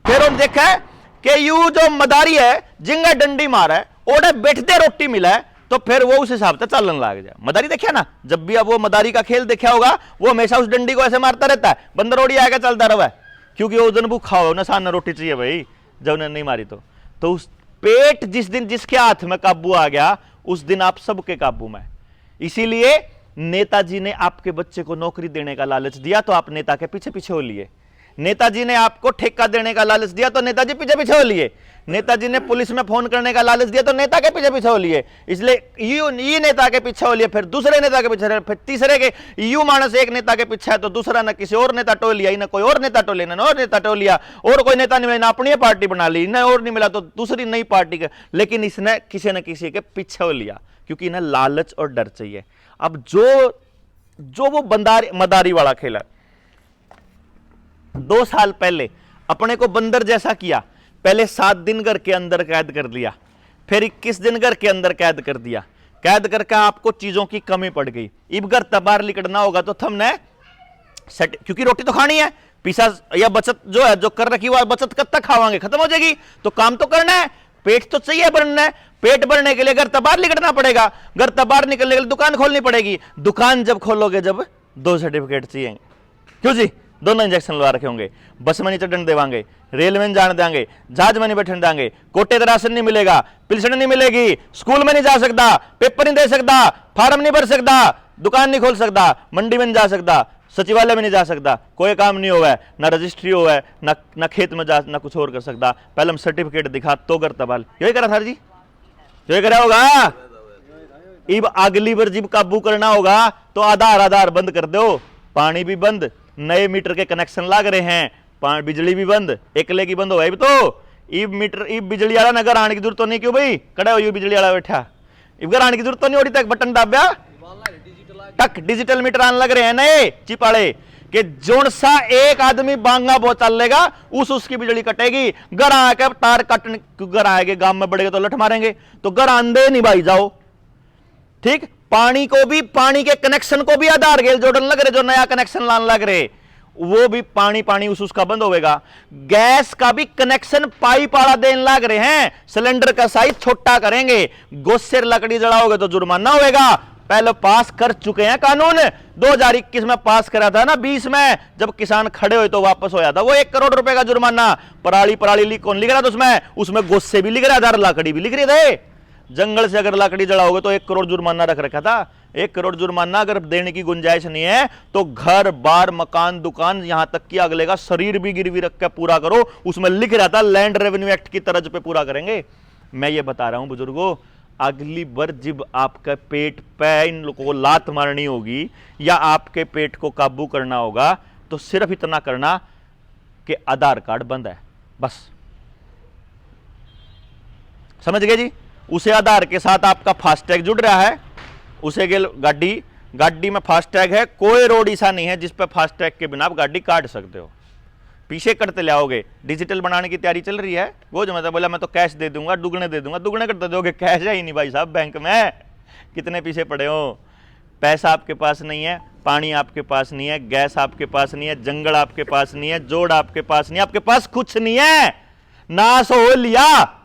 फिर उन्होंने देखा है कि यू जो मदारी है जिंगा डंडी मारा है, ओडे बैठते रोटी मिला है, तो फिर वो उस हिसाब से चलन लग जाए। मदारी देखा ना, जब भी अब वो मदारी का खेल देखा होगा, वो हमेशा उस डंडी को ऐसे मारता रहता है, बंदर ओड़ी आएगा चलता रहा है, क्योंकि वो दिन भूखा हो ना, सामने रोटी चाहिए भाई, जब उन्हें नहीं मारी तो उस पेट जिस दिन जिसके हाथ में काबू आ गया, उस दिन आप सबके काबू में। इसीलिए नेताजी ने आपके बच्चे को नौकरी देने का लालच दिया तो आप नेता के पीछे पीछे हो लिए। नेताजी ने आपको ठेका देने का लालच दिया तो नेताजी पीछे पीछे हो लिए। नेताजी ने पुलिस में फोन करने का लालच दिया तो नेता के पीछे पीछे हो लिए। इसलिए ये नेता के पीछे हो लिए, फिर दूसरे नेता के पीछे, फिर तीसरे के, यू मानस एक नेता के पीछे है तो दूसरा ना किसी और नेता टो लिया, ना कोई और नेता टो लिया, ना और नेता टो लिया, और कोई नेता नहीं मिला ना अपनी पार्टी बना ली, ना और नहीं मिला तो दूसरी नई पार्टी के, लेकिन इसने किसी न किसी के पीछे हो लिया क्योंकि इन्हें लालच और डर चाहिए। अब जो वो मदारी वाला खेला 2 साल पहले अपने को बंदर जैसा किया, पहले 7 दिन घर के अंदर कैद कर लिया, फिर 21 दिन घर के अंदर कैद कर दिया, कैद करके आपको चीजों की कमी पड़ गई। अब घर तबार लिकड़ना होगा तो हमने क्योंकि रोटी तो खानी है, पैसा या बचत जो है जो कर रखी हुआ बचत कब तक खावांगे, खत्म हो जाएगी, तो काम तो करना है, पेट तो चाहिए भरना है, पेट भरने के लिए घर तबार निकलना पड़ेगा, घर तबार निकलने के लिए दुकान खोलनी पड़ेगी, दुकान जब खोलोगे जब 2 सर्टिफिकेट चाहिए, क्यों जी, दोनों इंजेक्शन लगा रखे होंगे, बस में नहीं चढ़ने देवांगे, रेल में जाने देंगे, जहाज में नहीं बैठने देंगे, कोटे का राशन नहीं मिलेगा, पेंशन नहीं मिलेगी, स्कूल में नहीं जा सकता, पेपर नहीं दे सकता, फार्म नहीं भर सकता, दुकान नहीं खोल सकता, मंडी में नहीं जा सकता, सचिवालय में नहीं जा सकता, कोई काम नहीं हुआ है, ना रजिस्ट्री हुआ है, ना खेत में जा, ना कुछ और कर सकता। पहले हम सर्टिफिकेट दिखा तो कर तबाल, यही करा सर जी, यही करा होगा। अब अगली बार जब काबू करना होगा तो आधार बंद कर दो, पानी भी बंद, नए मीटर के कनेक्शन लग रहे हैं, बिजली भी बंद, एकले की बंद हो गई तो मीटर बिजली वाला नगर आने की जरूरत तो नहीं, क्यों भाई कड़ा हो बिजली वाला बैठा, इधर आने की जरूरत तो नहीं हो रही, तक बटन दाब्या टक डिजिटल मीटर आने लग रहे हैं नए चिपाड़े कि जोन सा एक आदमी बांगा बहुत चल लेगा उसकी बिजली कटेगी, घर आके तार कटने, घर आएंगे गांव में बढ़ेगा तो लठ मारेंगे, तो घर आंधे नहीं भाई जाओ। ठीक, पानी को भी, पानी के कनेक्शन को भी आधार गेल जोड़न लग रहे, जो नया कनेक्शन लाने लग रहे वो भी पानी उसका बंद होगा। गैस का भी कनेक्शन पाइप वाला देने लग रहे हैं, सिलेंडर का साइज छोटा करेंगे, गोस्से लकड़ी जलाओगे तो जुर्माना होगा। पहले पास कर चुके हैं कानून, 2021 में पास करा था ना, 20 में जब किसान खड़े हुए तो वापस हो जाता वो 1 करोड़ रुपए का जुर्माना। पराली कौन लिख रहा था उसमें गोस्से भी लिख रहा था, लकड़ी भी लिख रहे थे, जंगल से अगर लकड़ी जलाओगे तो 1 करोड़ जुर्माना रख रखा था। 1 करोड़ जुर्माना अगर देने की गुंजाइश नहीं है तो घर बार मकान दुकान यहां तक कि अगले का शरीर भी गिरवी रख के पूरा करो। उसमें लिख रहा था लैंड रेवेन्यू एक्ट की तर्ज पे पूरा करेंगे। मैं ये बता रहा हूं बुजुर्गों, अगली बार जब आपके पेट पे इन लोगों को लात मारनी होगी या आपके पेट को काबू करना होगा तो सिर्फ इतना करना कि आधार कार्ड बंद है, बस। समझ गए जी? उसे आधार के साथ आपका फास्टैग जुड़ रहा है, उसे गाड़ी में फास्टैग है। कोई रोड ऐसा नहीं है जिस पर फास्टैग के बिना आप गाड़ी काट सकते हो। पीछे करते लाओगे। डिजिटल बनाने की तैयारी चल रही है। वो जो मैं बोला मैं तो कैश दे दूंगा, दुगने दे दूंगा, दुगने करते दोगे। कैश है ही नहीं भाई साहब बैंक में, कितने पीछे पड़े हो। पैसा आपके पास नहीं है, पानी आपके पास नहीं है, गैस आपके पास नहीं है, जंगल आपके पास नहीं है, जोड़ आपके पास नहीं है, आपके पास कुछ नहीं है। नाश हो लिया।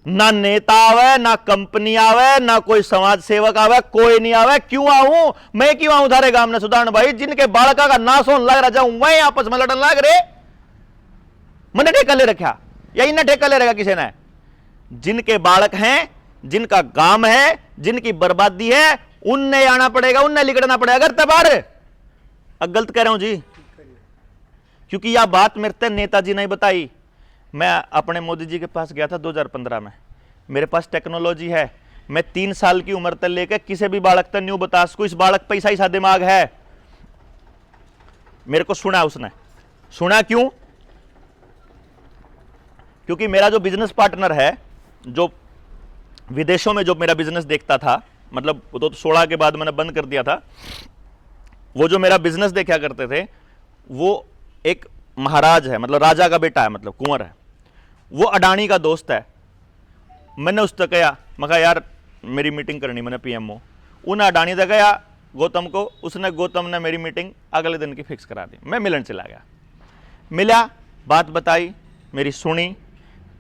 ना नेता आवे, ना कंपनी आवे, ना कोई समाज सेवक आवे, कोई नहीं आवे। क्यों आऊं मैं? क्यों आऊं थारे गांव में सुधारण भाई? जिनके बालका का नाश होने लग रहा, जाऊं मैं आपस में लड़न लग रहे। मैंने ठेका ले रखा या इन्हें ठेका ले रखा किसी ने? जिनके बालक हैं, जिनका गांव है, जिनकी बर्बादी है, उनने आना पड़ेगा, उनने लिखना पड़ेगा। अगर तबार गलत कह रहा हूं जी, क्योंकि यह बात मेरे ते नेताजी ने बताई। मैं अपने मोदी जी के पास गया था 2015 में। मेरे पास टेक्नोलॉजी है। मैं 3 साल की उम्र तक लेकर किसी भी बालक तक न्यू बता सकूं इस बालक पैसा ऐसा दिमाग है। मेरे को सुना उसने। सुना क्यों? क्योंकि मेरा जो बिजनेस पार्टनर है, जो विदेशों में जो मेरा बिजनेस देखता था, मतलब वो तो 16 के बाद मैंने बंद कर दिया था, वो जो मेरा बिजनेस देखा करते थे, वो एक महाराज है, मतलब राजा का बेटा है, मतलब कुंवर है। वो अडानी का दोस्त है। मैंने उससे कहा, मैं कहा यार मेरी मीटिंग करनी, मैंने पीएमओ। उन अडानी से गया गौतम को, उसने गौतम ने मेरी मीटिंग अगले दिन की फिक्स करा दी। मैं मिलन चला गया, मिला, बात बताई, मेरी सुनी।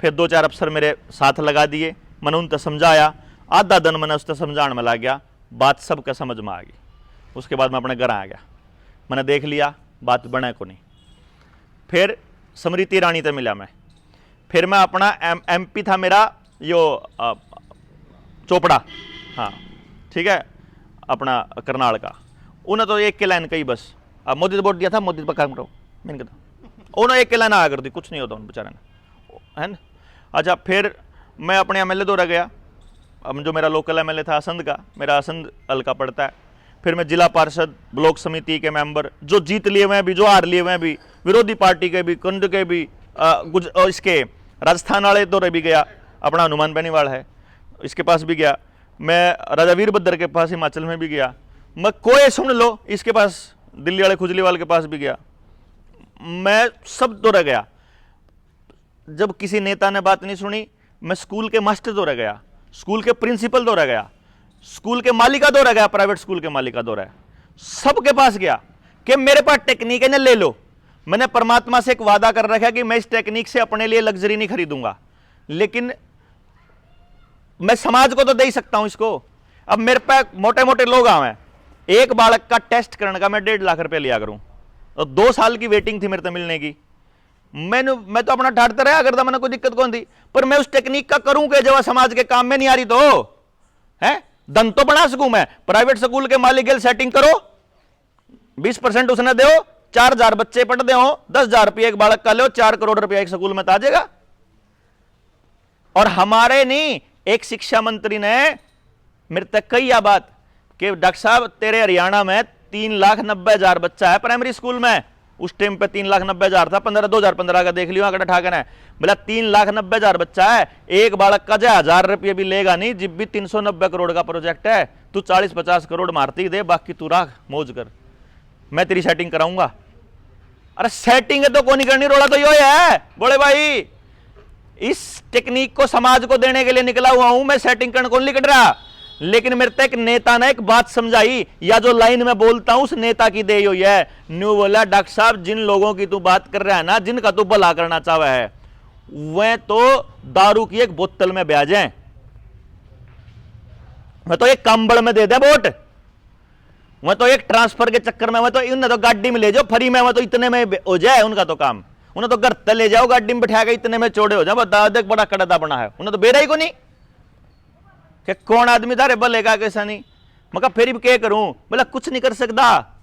फिर 2-4 अफसर मेरे साथ लगा दिए, मैंने उनसे समझाया। आधा दिन मैंने उससे समझाने में लग गया, बात सबके समझ में आ गई। उसके बाद मैं अपने घर आ गया, मैंने देख लिया बात बने को नहीं। फिर स्मृति ईरानी से मिला मैं। फिर मैं अपना एमपी था मेरा यो चोपड़ा, हाँ ठीक है, अपना करनाल का। उन्हें तो एक के लाइन कही बस, अब मोदी ने वोट दिया था, मोदी पर काम करो, मैंने कहा उन्होंने एक के लाइन आया कर दी, कुछ नहीं होता उन बेचारे ने, है ना। अच्छा, फिर मैं अपने एमएलए दौरा गया। अब जो मेरा लोकल एमएलए था असंध का, मेरा असंध हल्का पड़ता है। फिर मैं जिला पार्षद, ब्लॉक समिति के मेंबर, जो जीत लिए हुए हैं भी, जो हार लिए हुए हैं भी, विरोधी पार्टी के भी, कंड के भी, इसके राजस्थान वाले दौरे भी गया। अपना हनुमान बेनीवाल है, इसके पास भी गया। मैं राजा वीरभद्र के पास हिमाचल में भी गया। मैं कोई सुन लो इसके पास, दिल्ली वाले खुजलीवाल के पास भी गया। मैं सब दौरा गया। जब किसी नेता ने बात नहीं सुनी, मैं स्कूल के मास्टर दौरा गया, स्कूल के प्रिंसिपल दौरा गया, स्कूल के मालिका दौरा गया, प्राइवेट स्कूल के मालिका दौरा है, सबके पास गया कि मेरे पास टेक्निक है ना, ले लो। मैंने परमात्मा से एक वादा कर रखा कि मैं इस टेक्निक से अपने लिए लग्जरी नहीं खरीदूंगा, लेकिन मैं समाज को तो दे ही सकता हूं इसको। अब मेरे पास मोटे मोटे लोग आए, एक बालक का टेस्ट करने का मैं 1.5 लाख रुपया लिया करूं, और 2 साल की वेटिंग थी मेरे से मिलने की। मैं तो अपना ठाटता रहा करता, मैंने कोई दिक्कत कौन थी, पर मैं उस टेक्निक का करूं कि जब समाज के काम में नहीं आ रही तो है धन तो बना सकूं मैं। प्राइवेट स्कूल के मालिक के सेटिंग करो, 20% उसने दो, 4000 बच्चे पढ़ते हो, 10,000 रुपये एक बालक का लो, 4 करोड़ रुपया एक स्कूल में तो आ जाएगा। और हमारे नहीं, एक शिक्षा मंत्री ने मेरे तक कही यह बात कि डॉक्टर साहब तेरे हरियाणा में 3,90,000 बच्चा है प्राइमरी स्कूल में। उस टाइम पे 3,90,000 था, 2015 का देख लियो आंकड़ा ठाकर है। बोला 3,90,000 बच्चा है, एक बालक का जो 1,000 रुपये भी लेगा नहीं, जब भी 390 करोड़ का प्रोजेक्ट है, तू 40-50 करोड़ मारती दे, बाकी तू राख मौज कर, मैं तेरी सेटिंग कराऊंगा। अरे सेटिंग है तो कौन नहीं करनी, रोड़ा तो यो है बोले भाई, इस टेक्निक को समाज को देने के लिए निकला हुआ हूं मैं, सेटिंग करने कौन निकल रहा। लेकिन मेरे तक नेता ने एक बात समझाई, या जो लाइन में बोलता हूं उस नेता की दे हुई है। न्यू बोला डॉक्टर साहब जिन लोगों की तू बात कर रहा है ना, जिनका तू भला करना चाहे है, वह तो दारू की एक बोतल में ब्याज है, वह तो एक कंबल में दे दे वोट, वह तो एक ट्रांसफर के चक्कर में, वह तो इन्हें तो गाड़ी में ले जाओ फ्री में, वह तो इतने में हो जाए उनका तो काम। उन्हें तो घर तक ले जाओ गाड़ी में बैठा के, इतने में चौड़े हो जाओ, बता दे बड़ा कड़दा बना है, उन्हें तो बेरा ही को नहीं। कि कौन आदमी था रे बोलेगा कैसा नहीं। मैं कहा फिर भी क्या करूं? बोला कुछ नहीं कर सकता,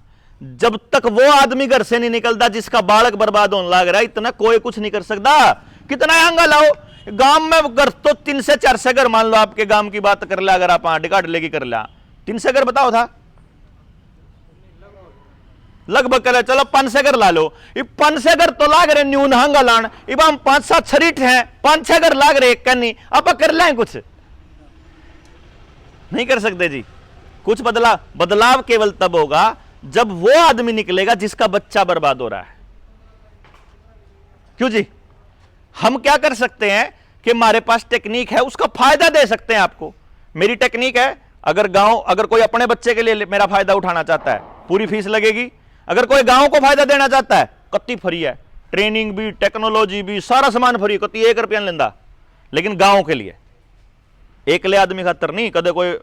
जब तक वो आदमी घर से नहीं निकलता जिसका बालक बर्बाद होने लग रहा है, इतना कोई कुछ नहीं कर सकता। कितना आंगा लाओ, गांव में घर तो 3 से 4 से घर, मान लो आपके गांव की बात कर लिया, अगर आप डिकाट लेगी कर लिया, 3 से घर बताओ था लगभग करे, चलो 5 से घर ला लो, 5 से घर तो लाग रहे न्यून हंगा लान, इब हम 5-7 छरीट हैं, 5-6 घर लाग रहे एक कन्नी, अब कर लें कुछ नहीं कर सकते जी। कुछ बदलाव केवल तब होगा जब वो आदमी निकलेगा जिसका बच्चा बर्बाद हो रहा है। क्यों जी? हम क्या कर सकते हैं कि हमारे पास टेक्निक है, उसका फायदा दे सकते हैं आपको। मेरी टेक्निक है, अगर कोई अपने बच्चे के लिए मेरा फायदा उठाना चाहता है, पूरी फीस लगेगी। अगर कोई गांव को फायदा देना चाहता है, कत्ती फ्री है, ट्रेनिंग भी, टेक्नोलॉजी भी, सारा सामान फ्री, कत्ती 1 रुपया नहीं लेंदा। लेकिन गांव के लिए एकले आदमी खातर नहीं, कदे कोई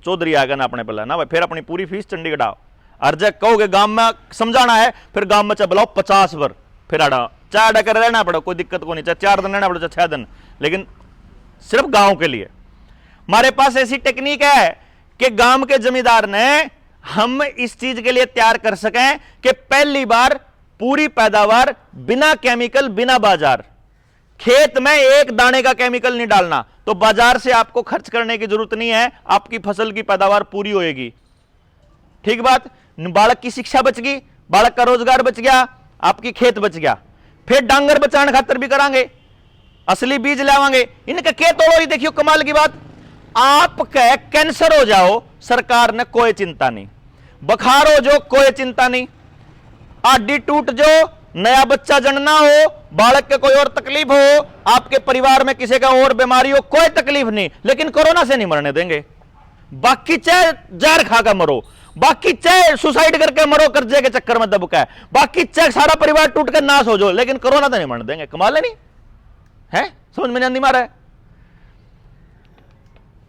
चौधरी आएगा ना अपने पहले ना भाई, फिर अपनी पूरी फीस चंडीगढ़ आओ। अर्जे कहोगे गांव में समझाना है, फिर गांव में चाहे बुलाओ 50 बार, फिर आड़ा चाहे अड़ा कर रहना पड़ो, कोई दिक्कत को नहीं, चाहे 4 दिन रहना पड़ो चाहे 6 दिन, लेकिन सिर्फ गांव के लिए। हमारे पास ऐसी टेक्निक है कि गांव के जमींदार ने हम इस चीज के लिए तैयार कर सकें कि पहली बार पूरी पैदावार बिना केमिकल, बिना बाजार, खेत में एक दाने का केमिकल नहीं डालना, तो बाजार से आपको खर्च करने की जरूरत नहीं है, आपकी फसल की पैदावार पूरी होएगी। ठीक बात? बालक की शिक्षा बच गई, बालक का रोजगार बच गया, आपकी खेत बच गया। फिर डांगर बचाने खातर भी करांगे, असली बीज लावांगे। इनका क्या तोड़ो, देखियो कमाल की बात, आपका कैंसर हो जाओ सरकार ने कोई चिंता नहीं, बुखार हो जो कोई चिंता नहीं, हड्डी टूट जो, नया बच्चा जन्मना हो, बालक के कोई और तकलीफ हो, आपके परिवार में किसी का और बीमारी हो, कोई तकलीफ नहीं, लेकिन कोरोना से नहीं मरने देंगे। बाकी चाहे जहर खाकर मरो, बाकी चाहे सुसाइड करके मरो कर्जे के चक्कर में दबका है, बाकी चाहे सारा परिवार टूट कर नाश हो जाओ, लेकिन कोरोना तो नहीं मरने देंगे। कमाल है नहीं है? समझ में नहीं मारा है?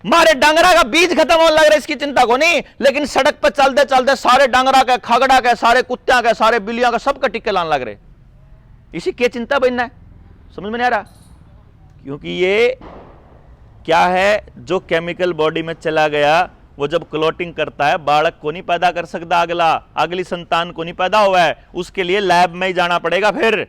मारे डांगरा का बीज खत्म होने लग रहा है, इसकी चिंता को नहीं, लेकिन सड़क पर चलते चलते सारे डांगरा के, खगड़ा के, सारे कुत्तियां के, सारे बिल्लियां का, सबका टिक्के लाने लग रहे। इसी की चिंता बनना है, समझ में नहीं आ रहा? क्योंकि ये क्या है, जो केमिकल बॉडी में चला गया, वो जब क्लोटिंग करता है, बालक को नहीं पैदा कर सकता, अगली संतान को नहीं पैदा हुआ है, उसके लिए लैब में ही जाना पड़ेगा। फिर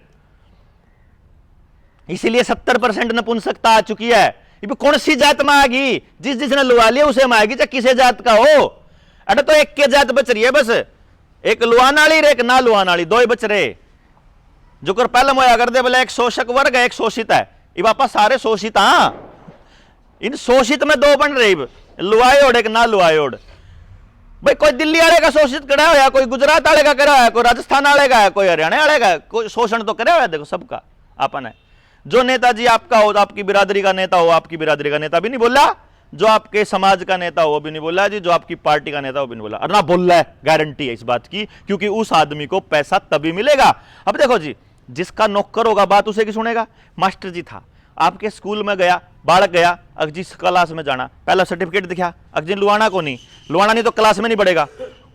इसीलिए 70% नपुंसकता आ चुकी है। ये कौन सी जात में आएगी? जिसने लुआ लिया उसे में आएगी, चाहे किसी जात का हो। अरे तो एक के जात बच रही है बस, एक लुआन वाली, एक ना लुआन वाली, 2 ही बच रहे। जो कर पहले मोया कर दे, बोले एक शोषक वर्ग है, एक शोषित है। ये वापा सारे शोषित, हाँ, इन शोषित में 2 बन रही, लुआयोड़ एक ना लुआयोड़। भाई कोई दिल्ली वाले का शोषित करा हुआ है, कोई गुजरात वाले का करा हुआ है, कोई राजस्थान वाले का है, कोई हरियाणा वाले का है, कोई शोषण तो करा हुआ है। देखो सबका अपन है। जो नेताजी आपका हो, आपकी बिरादरी का नेता हो, आपकी बिरादरी का नेता भी नहीं बोला, जो आपके समाज का नेता हो वो भी नहीं बोला जी, जो आपकी पार्टी का नेता हो भी नहीं बोला, और ना बोल रहा है, गारंटी है इस बात की, क्योंकि उस आदमी को पैसा तभी मिलेगा। अब देखो जी, जिसका नौकर होगा बात उसे की सुनेगा। मास्टर जी था, आपके स्कूल में गया, बालक गया, अगजी क्लास में जाना, पहला सर्टिफिकेट दिखा, अगजी लुआना को नहीं, लुआना नहीं तो क्लास में नहीं पढ़ेगा।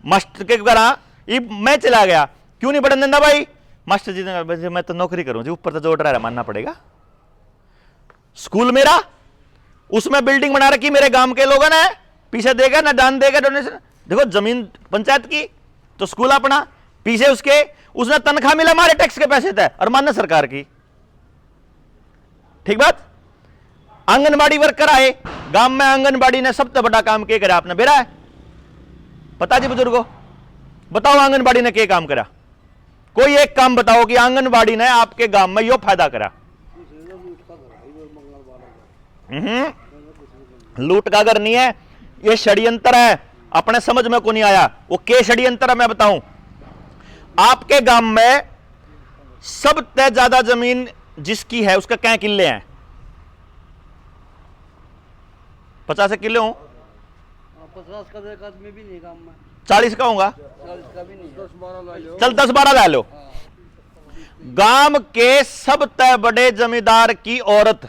मास्टर के घर मैं चला गया, क्यों नहीं पढ़ने देना भाई? मास्टर जी ने, मैं तो नौकरी करूं जी, ऊपर तो जो ड्राइवर मानना पड़ेगा। स्कूल मेरा, उसमें बिल्डिंग बना रखी मेरे गांव के लोगों ने, पीछे देगा ना दान देगा डोनेशन। देखो जमीन पंचायत की तो स्कूल अपना, पीछे उसके, उसने तनख्वाह मिला हमारे टैक्स के पैसे थे, और मानना सरकार की। ठीक बात? आंगनबाड़ी वर्कर आए गांव में, आंगनबाड़ी ने सबसे बड़ा काम क्या करा आपने बेरा है? पता जी बुजुर्गो, बताओ आंगनबाड़ी ने क्या काम करा? कोई एक काम बताओ कि आंगनबाड़ी ने आपके गांव में यो फायदा करा। लूट का अगर नहीं है, ये षड्यंत्र है, अपने समझ में को नहीं आया। वो के षड्यंत्र है मैं बताऊं। आपके गांव में सबसे ज्यादा जमीन जिसकी है उसका क्या किले हैं? 50 किले हो? 50 का एक आदमी भी नहीं गांव में। 40 का होगा? 40 का भी नहीं। 10-12 ले लो। चल 10-12 ले लो। गांव के सबसे बड़े जमींदार की औरत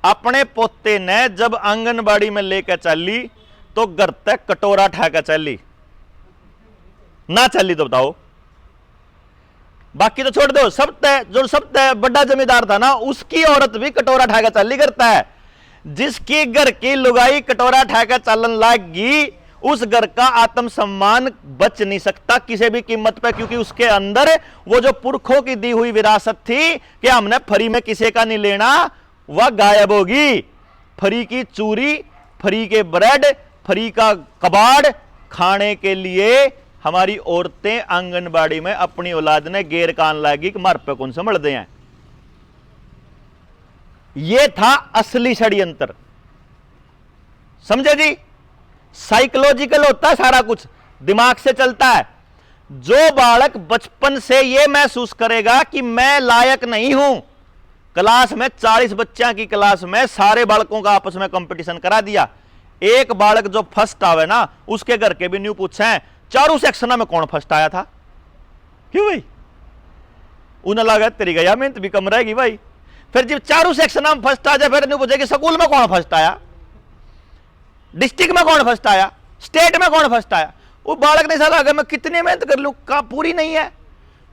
अपने पोते ने जब आंगनबाड़ी में लेकर चली तो घर तक कटोरा ठाकर चली, ना चली तो बताओ। बाकी तो छोड़ दो, जो सबसे बड़ा जमींदार था ना, उसकी औरत भी कटोरा ठाकर चली करता है। जिसकी घर की लुगाई कटोरा ठाकर चलन लागी, उस घर का आत्मसम्मान बच नहीं सकता किसी भी कीमत पर, क्योंकि उसके अंदर वो जो पुरखों की दी हुई विरासत थी कि हमने फ्री में किसी का नहीं लेना, वह गायब होगी। फ्री की चूरी, फ्री के ब्रेड, फ्री का कबाड़ खाने के लिए हमारी औरतें आंगनबाड़ी में अपनी औलाद ने गेर कान लागी कि मार पे कौन से मर्दे हैं। यह था असली षड्यंत्र, समझे जी। साइकोलॉजिकल होता है सारा कुछ, दिमाग से चलता है। जो बालक बचपन से यह महसूस करेगा कि मैं लायक नहीं हूं, क्लास में 40 बच्चों की क्लास में सारे बालकों का आपस में कंपटीशन करा दिया, एक बालक जो फर्स्ट आवे ना, उसके घर के भी न्यू पूछे चारों सेक्शन में कौन फर्स्ट आया था, क्यों भाई, उन्हें लगा तेरी गया मेहनत भी कम रहेगी भाई। फिर जब चारों सेक्शन में फर्स्ट आ जाए, फिर न्यू पूछे कि स्कूल में कौन फर्स्ट आया, डिस्ट्रिक्ट में कौन फर्स्ट आया, स्टेट में कौन फर्स्ट आया। वो बालक ने साला अगर मैं कितनी मेहनत कर लूं का पूरी नहीं है,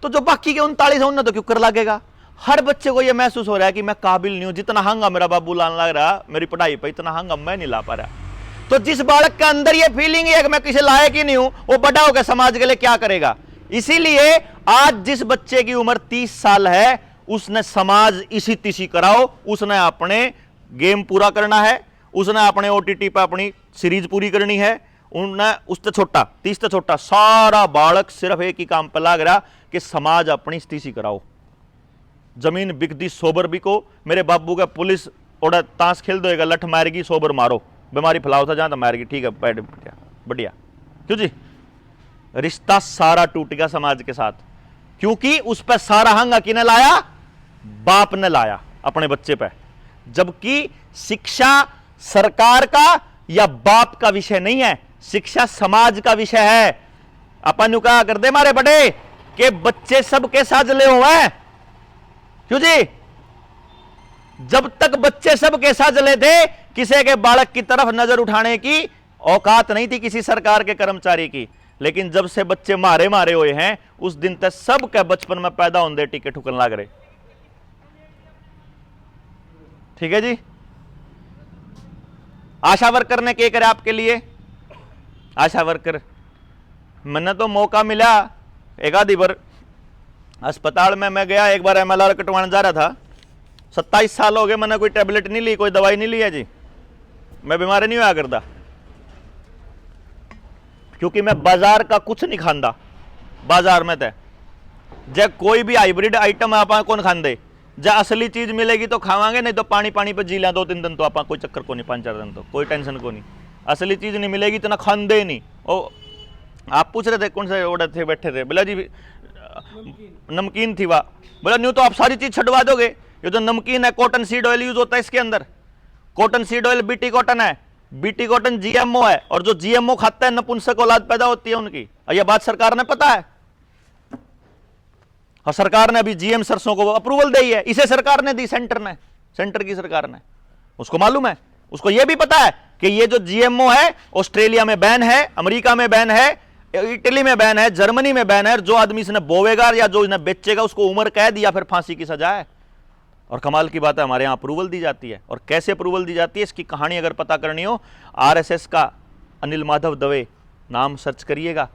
तो जो बाकी के 39 है उन्हें तो क्यों कर लगेगा। हर बच्चे को यह महसूस हो रहा है कि मैं काबिल नहीं हूं, जितना हंगा मेरा बाबू लाने लग रहा मेरी पढ़ाई पर, इतना हंगा मैं नहीं ला पा रहा। तो जिस बालक के अंदर यह फीलिंग है कि मैं किसी लायक ही नहीं हूं, वो बड़ा होकर समाज के लिए क्या करेगा। इसीलिए आज जिस बच्चे की उम्र 30 साल है, उसने समाज इसी तिसी कराओ, उसने अपने गेम पूरा करना है, उसने अपने OTT पर अपनी सीरीज पूरी करनी है, उन्हें उससे छोटा 30 से छोटा सारा बालक सिर्फ एक ही काम पर लग रहा कि समाज अपनी स्थिति कराओ। जमीन बिकदी सोबर बिको, मेरे बाबू का पुलिस ओड़ा ताश खेल देगा, लठ मारेगी सोबर मारो, बीमारी फैलाओ था जहां तो मारेगी, ठीक है बैठ बढ़िया, क्यों जी। रिश्ता सारा टूट गया समाज के साथ, क्योंकि उस पर सारा हंगा किने लाया, बाप ने लाया अपने बच्चे पे। जबकि शिक्षा सरकार का या बाप का विषय नहीं है, शिक्षा समाज का विषय है। अपन कहा कर दे मारे बड़े के बच्चे सबके साथ ले हुए हैं, क्यों जी। जब तक बच्चे सबके साथ ले थे, किसी के बालक की तरफ नजर उठाने की औकात नहीं थी किसी सरकार के कर्मचारी की। लेकिन जब से बच्चे मारे मारे हुए हैं, उस दिन तक सबके बचपन में पैदा होने टीके ठुकन लग रहे, ठीक है जी। आशा वर्कर ने क्या करे आपके लिए, आशा वर्कर मैंने तो मौका मिला एक आधी बार अस्पताल में मैं गया, एक बार MLR कटवाने जा रहा था, 27 साल हो गए, मैंने कोई टेबलेट नहीं ली, कोई दवाई नहीं ली है जी, मैं बीमार नहीं हुआ करता, क्योंकि मैं बाजार का कुछ नहीं खांदा। बाजार में तो जब कोई भी हाइब्रिड आइटम आप कौन खांदे, जब असली चीज मिलेगी तो खावांगे, नहीं तो पानी पानी पे जी लिया 2-3 दिन तो आप कोई चक्कर को नहीं, 5-4 दिन तो कोई टेंशन को नहीं। असली चीज नहीं मिलेगी तो ना खांदे नहीं। ओ आप पूछ रहे थे कौन से ऑर्डर थे, बैठे थे, बोला जी नमकीन थी वह, बोला न्यू तो आप सारी चीज छटवा दोगे, ये जो नमकीन है कॉटन सीड ऑयल यूज होता है इसके अंदर, cotton seed oil BT cotton है, BT कॉटन GMO है, और जो GMO खाता है नपुंसक औलाद पैदा होती है उनकी। और यह बात सरकार ने पता है, और सरकार ने अभी GM सरसों को अप्रूवल दी है, इसे सरकार ने दी, सेंटर ने, सेंटर की सरकार ने, उसको मालूम है, उसको यह भी पता है कि ये जो GMO है ऑस्ट्रेलिया में बैन है, अमेरिका में बैन है, इटली में बैन है, जर्मनी में बैन है। जो आदमी इसने बोवेगा या जो इन्हें बेचेगा उसको उम्र कैद या फिर फांसी की सजा है। और कमाल की बात है, हमारे यहाँ अप्रूवल दी जाती है। और कैसे अप्रूवल दी जाती है, इसकी कहानी अगर पता करनी हो, RSS का अनिल माधव दवे नाम सर्च करिएगा।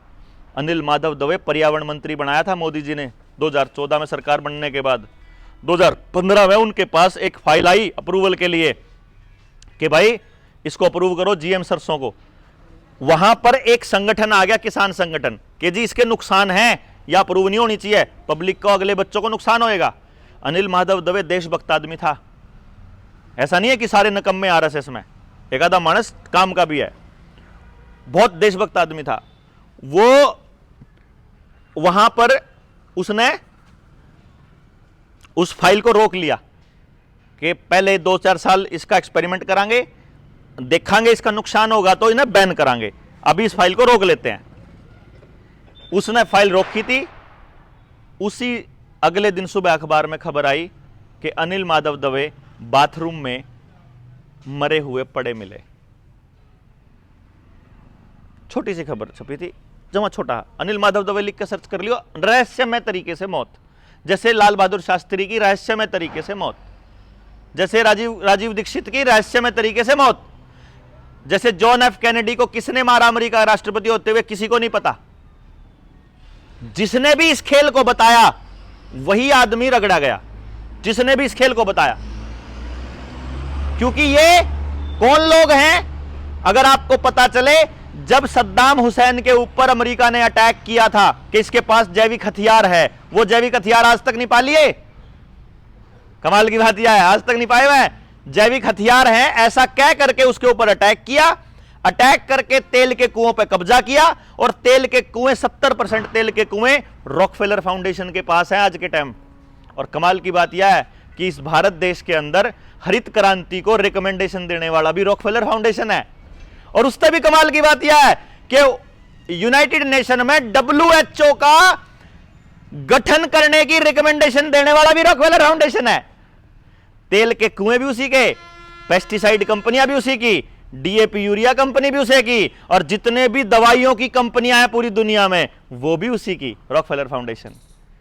अनिल माधव दवे पर्यावरण मंत्री बनाया था मोदी जी ने 2014 में सरकार बनने के बाद। 2015 में उनके पास एक फाइल आई अप्रूवल के लिए कि भाई इसको अप्रूव करो GM सरसों को। वहां पर एक संगठन आ गया, किसान संगठन, कि जी इसके नुकसान हैं या अप्रूव नहीं होनी चाहिए, पब्लिक को, अगले बच्चों को नुकसान होएगा। अनिल माधव दवे देशभक्त आदमी था, ऐसा नहीं है कि सारे नकम्मे RSS में, एक आधा मानस काम का भी है, बहुत देशभक्त आदमी था वो। वहां पर उसने उस फाइल को रोक लिया कि पहले 2-4 साल इसका एक्सपेरिमेंट करांगे, देखांगे इसका नुकसान होगा तो इन्हें बैन करांगे, अभी इस फाइल को रोक लेते हैं। उसने फाइल रोकी थी, उसी अगले दिन सुबह अखबार में खबर आई कि अनिल माधव दवे बाथरूम में मरे हुए पड़े मिले। छोटी सी खबर छपी थी, जमा छोटा, अनिल माधव दवे लिख के सर्च कर लियो, रहस्यमय तरीके से मौत, जैसे लाल बहादुर शास्त्री की रहस्यमय तरीके से मौत। जैसे राजीव दीक्षित की रहस्यमय तरीके से मौत, जैसे जॉन एफ कैनेडी को किसने मारा अमेरिका का राष्ट्रपति होते हुए, किसी को नहीं पता। जिसने भी इस खेल को बताया वही आदमी रगड़ा गया, जिसने भी इस खेल को बताया। क्योंकि ये कौन लोग हैं, अगर आपको पता चले, जब सद्दाम हुसैन के ऊपर अमेरिका ने अटैक किया था कि इसके पास जैविक हथियार है, वो जैविक हथियार आज तक नहीं पा लिए। कमाल की बात यह है, आज तक नहीं पाए हुए जैविक हथियार हैं, ऐसा कह करके उसके ऊपर अटैक किया, अटैक करके तेल के कुओं पर कब्जा किया, और तेल के कुएं 70% तेल के कुएं रॉकफेलर फाउंडेशन के पास है आज के टाइम। और कमाल की बात यह है कि इस भारत देश के अंदर हरित क्रांति को रिकमेंडेशन देने वाला भी रॉकफेलर फाउंडेशन है। और उससे भी कमाल की बात यह है कि यूनाइटेड नेशन में WHO का गठन करने की रिकमेंडेशन देने वाला भी रॉकफेलर फाउंडेशन है। तेल के कुएं भी उसी के, पेस्टिसाइड कंपनियां भी उसी की, DAP यूरिया कंपनी भी उसी की, और जितने भी दवाइयों की कंपनियां हैं पूरी दुनिया में वो भी उसी की, रॉकफेलर फाउंडेशन।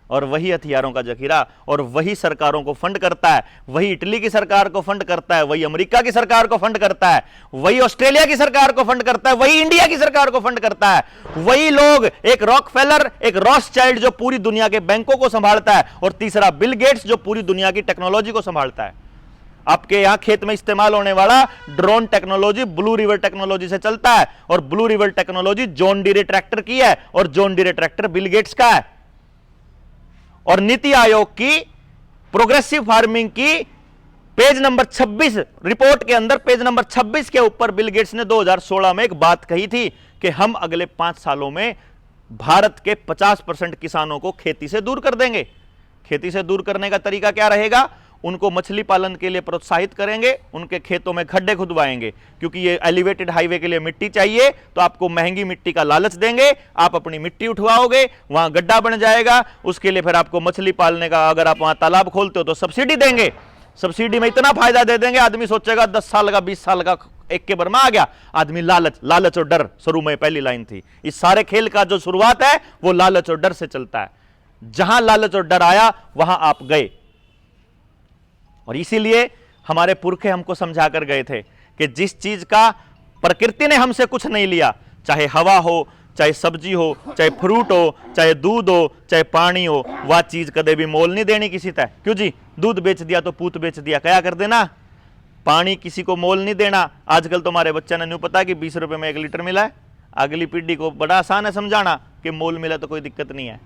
और वही हथियारों का जखीरा, और वही सरकारों को फंड करता है, वही इटली की सरकार को फंड करता है, वही अमेरिका की सरकार को फंड करता है, वही ऑस्ट्रेलिया की सरकार को फंड करता है, वही इंडिया की सरकार को फंड करता है। वही लोग, एक रॉकफेलर, एक रॉथस्चाइल्ड जो पूरी दुनिया के बैंकों को संभालता है, और तीसरा बिल गेट्स जो पूरी दुनिया की टेक्नोलॉजी को संभालता है। आपके यहां खेत में इस्तेमाल होने वाला drone technology blue river technology से चलता है, और blue river technology John Deere tractor की है, और John Deere tractor Bill Gates का है। और नीति आयोग की प्रोग्रेसिव फार्मिंग की पेज नंबर 26 रिपोर्ट के अंदर, पेज नंबर 26 के ऊपर बिल गेट्स ने 2016 में एक बात कही थी कि हम अगले 5 सालों में भारत के 50% किसानों को खेती से दूर कर देंगे। खेती से दूर करने का तरीका क्या रहेगा? उनको मछली पालन के लिए प्रोत्साहित करेंगे, उनके खेतों में खड्डे खुदवाएंगे, क्योंकि ये एलिवेटेड हाईवे के लिए मिट्टी चाहिए, तो आपको महंगी मिट्टी का लालच देंगे, आप अपनी मिट्टी उठवाओगे, वहां गड्ढा बन जाएगा, उसके लिए फिर आपको मछली पालने का, अगर आप वहां तालाब खोलते हो तो सब्सिडी देंगे, सब्सिडी में इतना फायदा दे देंगे, आदमी सोचेगा 10 साल का 20 साल का एक के बर्मा आ गया। आदमी लालच और डर, शुरू में पहली लाइन थी। इस सारे खेल का जो शुरुआत है वो लालच और डर से चलता है। जहां लालच और डर आया वहां आप गए, और इसीलिए हमारे पुरखे हमको समझा कर गए थे कि जिस चीज का प्रकृति ने हमसे कुछ नहीं लिया, चाहे हवा हो, चाहे सब्जी हो, चाहे फ्रूट हो, चाहे दूध हो, चाहे पानी हो, वह चीज कदे भी मोल नहीं देनी किसी तय। क्यों जी? दूध बेच दिया तो पूत बेच दिया, क्या कर देना? पानी किसी को मोल नहीं देना। आजकल तुम्हारे बच्चा ने न्यू पता कि 20 रुपए में 1 लीटर मिला है। अगली पीढ़ी को बड़ा आसान है समझाना कि मोल मिला तो कोई दिक्कत नहीं है,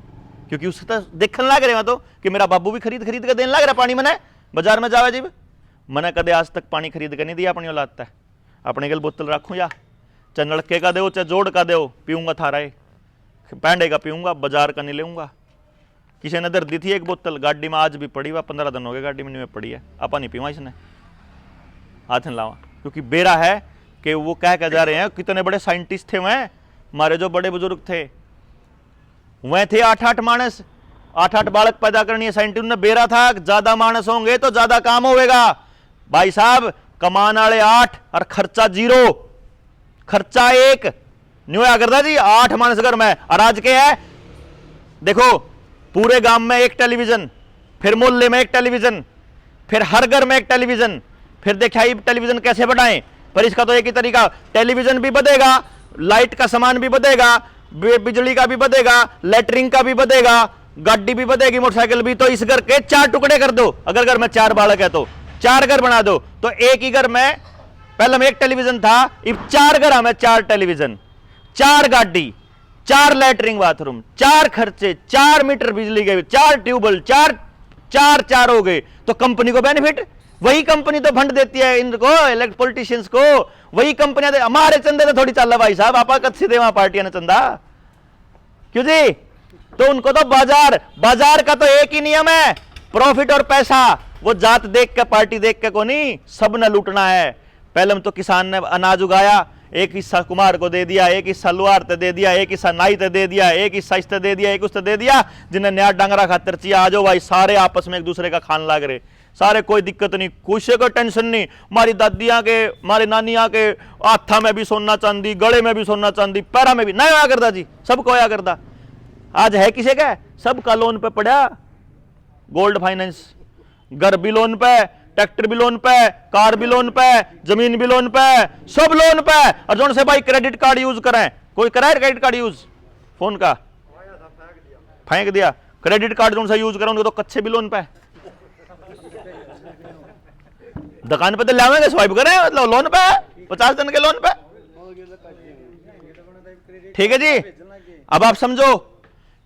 क्योंकि उससे तो देखने लग रहे हो तो कि मेरा बाबू भी खरीद के देने लग रहा पानी। मने बाजार में जावे जी, मैंने कदे आज तक पानी खरीद कर नहीं दिया अपनी औलाद तक। अपने गल बोतल रखूँ या चाहे नलके का दो चाहे जोड़ का दो, पीऊँगा थारा पैंडे का पीऊँगा, बाजार का नहीं लेऊँगा। किसी ने दर दी थी एक बोतल, गाड़ी में आज भी पड़ी हुआ, 15 दिन हो गए गाड़ी में पड़ी है, आपा नहीं पीवा इसने, हाथ नहीं लावा। क्योंकि बेरा है कि वो कह के जा रहे हैं, कितने बड़े साइंटिस्ट थे वह, हमारे जो बड़े बुजुर्ग थे वह थे 8-8 मानस, 8-8 बालक पैदा करनी है। साइंटिस्ट ने बेरा था ज्यादा मानस होंगे तो ज्यादा काम होगा। भाई साहब कमान वाले 8 और खर्चा 0, खर्चा 1 न्यू करता जी। 8 मानस घर में, और आज के है देखो पूरे गांव में 1 टेलीविजन, फिर मोहल्ले में 1 टेलीविजन, फिर हर घर में 1 टेलीविजन, फिर देखिए टेलीविजन कैसे बढ़ाएं। पर इसका तो एक ही तरीका, टेलीविजन भी बढ़ेगा, लाइट का सामान भी बढ़ेगा, बिजली का भी बढ़ेगा, लेटरिंग का भी बढ़ेगा, गाड़ी भी बढ़ेगी, मोटरसाइकिल भी। तो इस घर के 4 टुकड़े कर दो, अगर घर में 4 बालक है तो 4 घर बना दो, तो एक ही घर में पहले में 1 टेलीविजन था, अब 4 घर में 4 टेलीविजन, 4 गाड़ी, 4 लैटरिंग बाथरूम, 4 खर्चे, 4 मीटर बिजली के, 4 ट्यूबवेल, 4 हो गए। तो कंपनी को बेनिफिट, वही कंपनी तो फंड देती है इनको, इलेक्ट पॉलिटिशियंस को, वही कंपनियां दे। हमारे चंदे तो थोड़ी चल रहा भाई साहब, आपा कच्ची दे वहां पार्टियां ने चंदा, क्यों जी? तो उनको तो बाजार का तो एक ही नियम है, प्रॉफिट और पैसा। वो जात देख के पार्टी देख के को नहीं, सब ने लूटना है। पहले तो किसान ने अनाज उगाया, एक हिस्सा कुमार को दे दिया, एक हिस्सा लुहार ते दे दिया, एक हिस्सा नाई ते दे दिया, एक हिस्सा इस ते दे दिया, एक उस ते दे दिया। जिन्हें न्याय डांगरा खातर चाहिए आ जाओ भाई, सारे आपस में एक दूसरे का खान लाग रहे, सारे कोई दिक्कत नहीं, कुछ को टेंशन नहीं। हमारी दादियां के, हमारी नानियां के हाथा में भी सोना चांदी, गले में भी सोना चांदी, पैरा में भी नहीं होया करता जी, सबको होया करता। आज है किसे का? सबका लोन पे पड़ा, गोल्ड फाइनेंस, घर भी लोन पे, ट्रैक्टर भी लोन पे है, कार भी लोन पे है, जमीन भी लोन पे है, सब लोन पे है। और जो से भाई क्रेडिट कार्ड यूज करें, कोई कराए क्रेडिट कार्ड यूज फोन का? फेंक दिया। क्रेडिट कार्ड जो से यूज करें उनको तो कच्चे भी लोन पे है। दुकान पे तो लावेंगे स्वाइप करें, मतलब लोन पे है, 50 दिन के लोन पे। ठीक है जी। अब आप समझो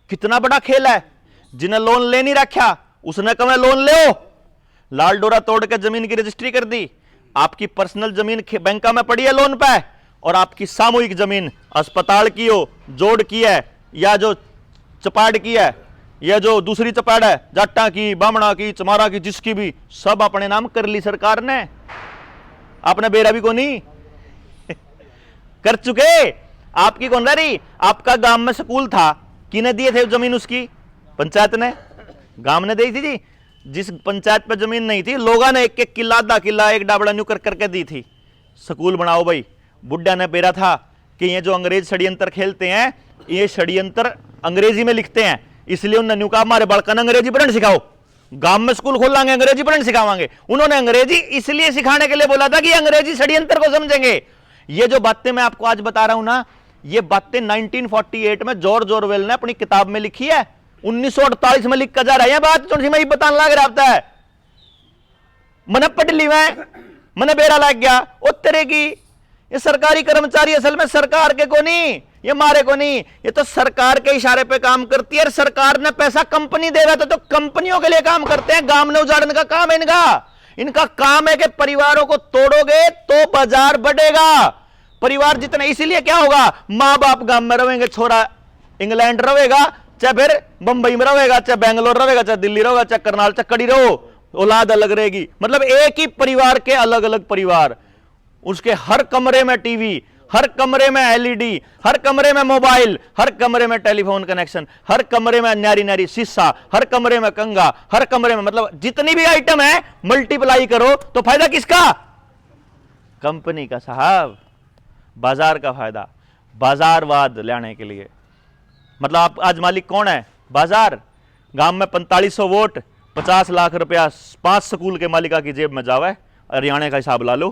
कितना बड़ा खेल है। जिन्हें लोन ले नहीं रखा उसने कहा लोन ले, लाल डोरा तोड़ के जमीन की रजिस्ट्री कर दी। आपकी पर्सनल जमीन बैंक में पड़ी है लोन पे, और आपकी सामूहिक जमीन अस्पताल की हो, जोड़ की है, या जो चपाड़ की है, या जो दूसरी चपाड़ है जाटा की, बामणा की, चमारा की, जिसकी भी, सब अपने नाम कर ली सरकार ने। आपने बेरा भी को नहीं कर चुके। आपकी कौन रही? आपका गांव में स्कूल था, किने दिए थे जमीन? उसकी पंचायत ने, गांव ने दी थी जी। जिस पंचायत पे जमीन नहीं थी लोगों ने एक एक किला, आधा किला, एक डाबड़ा न्यू कर करके दी थी। स्कूल बनाओ भाई। बुड्ढा ने बेरा था कि ये जो अंग्रेज षड्यंत्र खेलते हैं, ये षड्यंत्र अंग्रेजी में लिखते हैं, इसलिए उन्होंने न्यू कहा हमारे बालका ने अंग्रेजी पढ़ना सिखाओ, गांव में स्कूल खोलेंगे, अंग्रेजी पढ़ना सिखावांगे। उन्होंने अंग्रेजी इसलिए सिखाने के लिए बोला था कि अंग्रेजी षड्यंत्र को समझेंगे। ये जो बातें मैं आपको आज बता रहा हूं ना, ये बातें 1948 में जॉर्ज ऑरवेल ने अपनी किताब में लिखी है। 1948 में लिख कर जा रहा है बात, जो मैं बताने लग रहा है। मन पढ़ ली मैंने बेरा लग गया। ओ तेरे की ये सरकारी कर्मचारी असल में सरकार के को नहीं, ये मारे को नहीं, ये तो सरकार के इशारे पे काम करती है। सरकार ने पैसा कंपनी दे रहा था तो कंपनियों के लिए काम करते हैं। गांव ने उजाड़ने का काम है इनका काम है कि परिवारों को तोड़ोगे तो बाजार बढ़ेगा। परिवार जितने, इसीलिए क्या होगा, मां बाप गांव में रहेंगे, छोरा इंग्लैंड रहेगा, चाहे फिर बंबई में रहेगा, चाहे बैंगलोर रहेगा, चाहे दिल्ली रहेगा, चाहे करनाल, चाहे कड़ी रहो, औलाद अलग रहेगी। मतलब एक ही परिवार के अलग अलग परिवार। उसके हर कमरे में टीवी, हर कमरे में एलईडी, हर कमरे में मोबाइल, हर कमरे में टेलीफोन कनेक्शन, हर कमरे में न्यारी न्यारी शीशा, हर कमरे में कंगा, हर कमरे में, मतलब जितनी भी आइटम है मल्टीप्लाई करो तो फायदा किसका? कंपनी का साहब। बाजार का फायदा, बाजारवाद लाने के लिए। मतलब आप आज मालिक कौन है? बाजार। गांव में 4500 वोट, 50 लाख रुपया 5 स्कूल के मालिका की जेब में जावे। हरियाणा का हिसाब ला लो।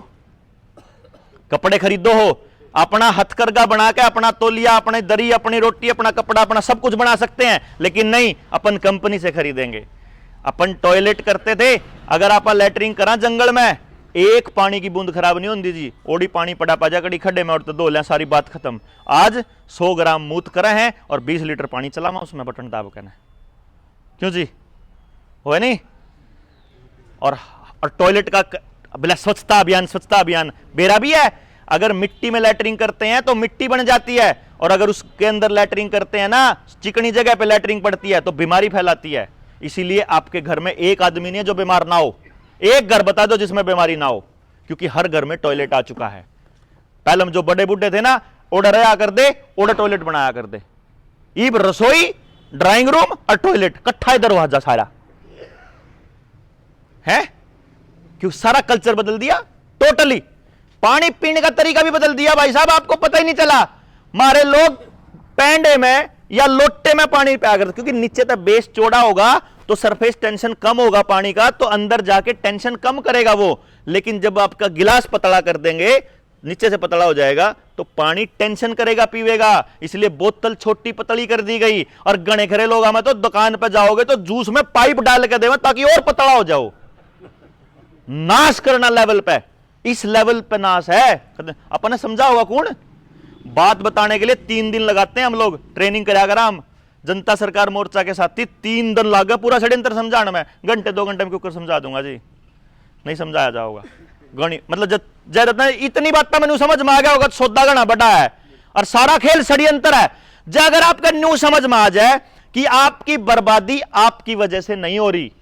कपड़े खरीदो हो, अपना हथकरघा बना के, अपना तौलिया, अपनी दरी, अपनी रोटी, अपना कपड़ा, अपना सब कुछ बना सकते हैं, लेकिन नहीं, अपन कंपनी से खरीदेंगे। अपन टॉयलेट करते थे, अगर आप लैटरिन करा जंगल में, एक पानी की बूंद खराब नहीं होती जी। ओडी पानी पड़ा पाजा कड़ी खड्डे में और तो धो लें, सारी बात खत्म। आज 100 ग्राम मूत करे हैं और 20 लीटर पानी चलावा उसमें बटन दाब करना। क्यों जी? हो नहीं? और टॉयलेट का बिला स्वच्छता अभियान बेरा भी है। अगर मिट्टी में लैटरिन करते हैं तो मिट्टी बन जाती है, और अगर उसके अंदर लैटरिन करते हैं ना, चिकनी जगह पे लैटरिन पड़ती है तो बीमारी फैलाती है। इसीलिए आपके घर में एक आदमी नहीं है जो बीमार ना हो। एक घर बता दो जिसमें बीमारी ना हो, क्योंकि हर घर में टॉयलेट आ चुका है। पहले हम जो बड़े बुड्ढे थे ना, ऑर्डर आया कर दे, ऑर्डर टॉयलेट बनाया कर दे। ईब रसोई, ड्राइंग रूम और टॉयलेट कट्ठा दरवाजा सारा है। क्यों? सारा कल्चर बदल दिया टोटली। पानी पीने का तरीका भी बदल दिया भाई साहब, आपको पता ही नहीं चला। मारे लोग पैंडे में या लोटे में पानी पिया करते, क्योंकि नीचे तक बेस चौड़ा होगा तो सरफेस टेंशन कम होगा पानी का, तो अंदर जाके टेंशन कम करेगा वो। लेकिन जब आपका गिलास पतला कर देंगे, नीचे से पतला हो जाएगा, तो पानी टेंशन करेगा पीवेगा। इसलिए बोतल छोटी पतली कर दी गई। और गणे खरे लोग हमें तो दुकान पर जाओगे तो जूस में पाइप डाल के देवे ताकि और पतला हो जाओ। नाश करना लेवल पे, इस लेवल पे नाश है। अपने समझा होगा कौन? बात बताने के लिए 3 दिन लगाते हैं हम लोग, ट्रेनिंग करा कर हम जनता सरकार मोर्चा के साथी 3 दिन लगा पूरा षड्यंत्र समझाने में। घंटे 2 घंटे में क्यों समझा दूंगा जी, नहीं समझाया जाओगा। गणी मतलब जब इतनी बात तो मैंने समझ में आ गया होगा, सौदा गणा बड़ा है और सारा खेल षड्यंत्र है। जब अगर आपका न्यू समझ में आ जाए कि आपकी बर्बादी आपकी वजह से नहीं हो रही,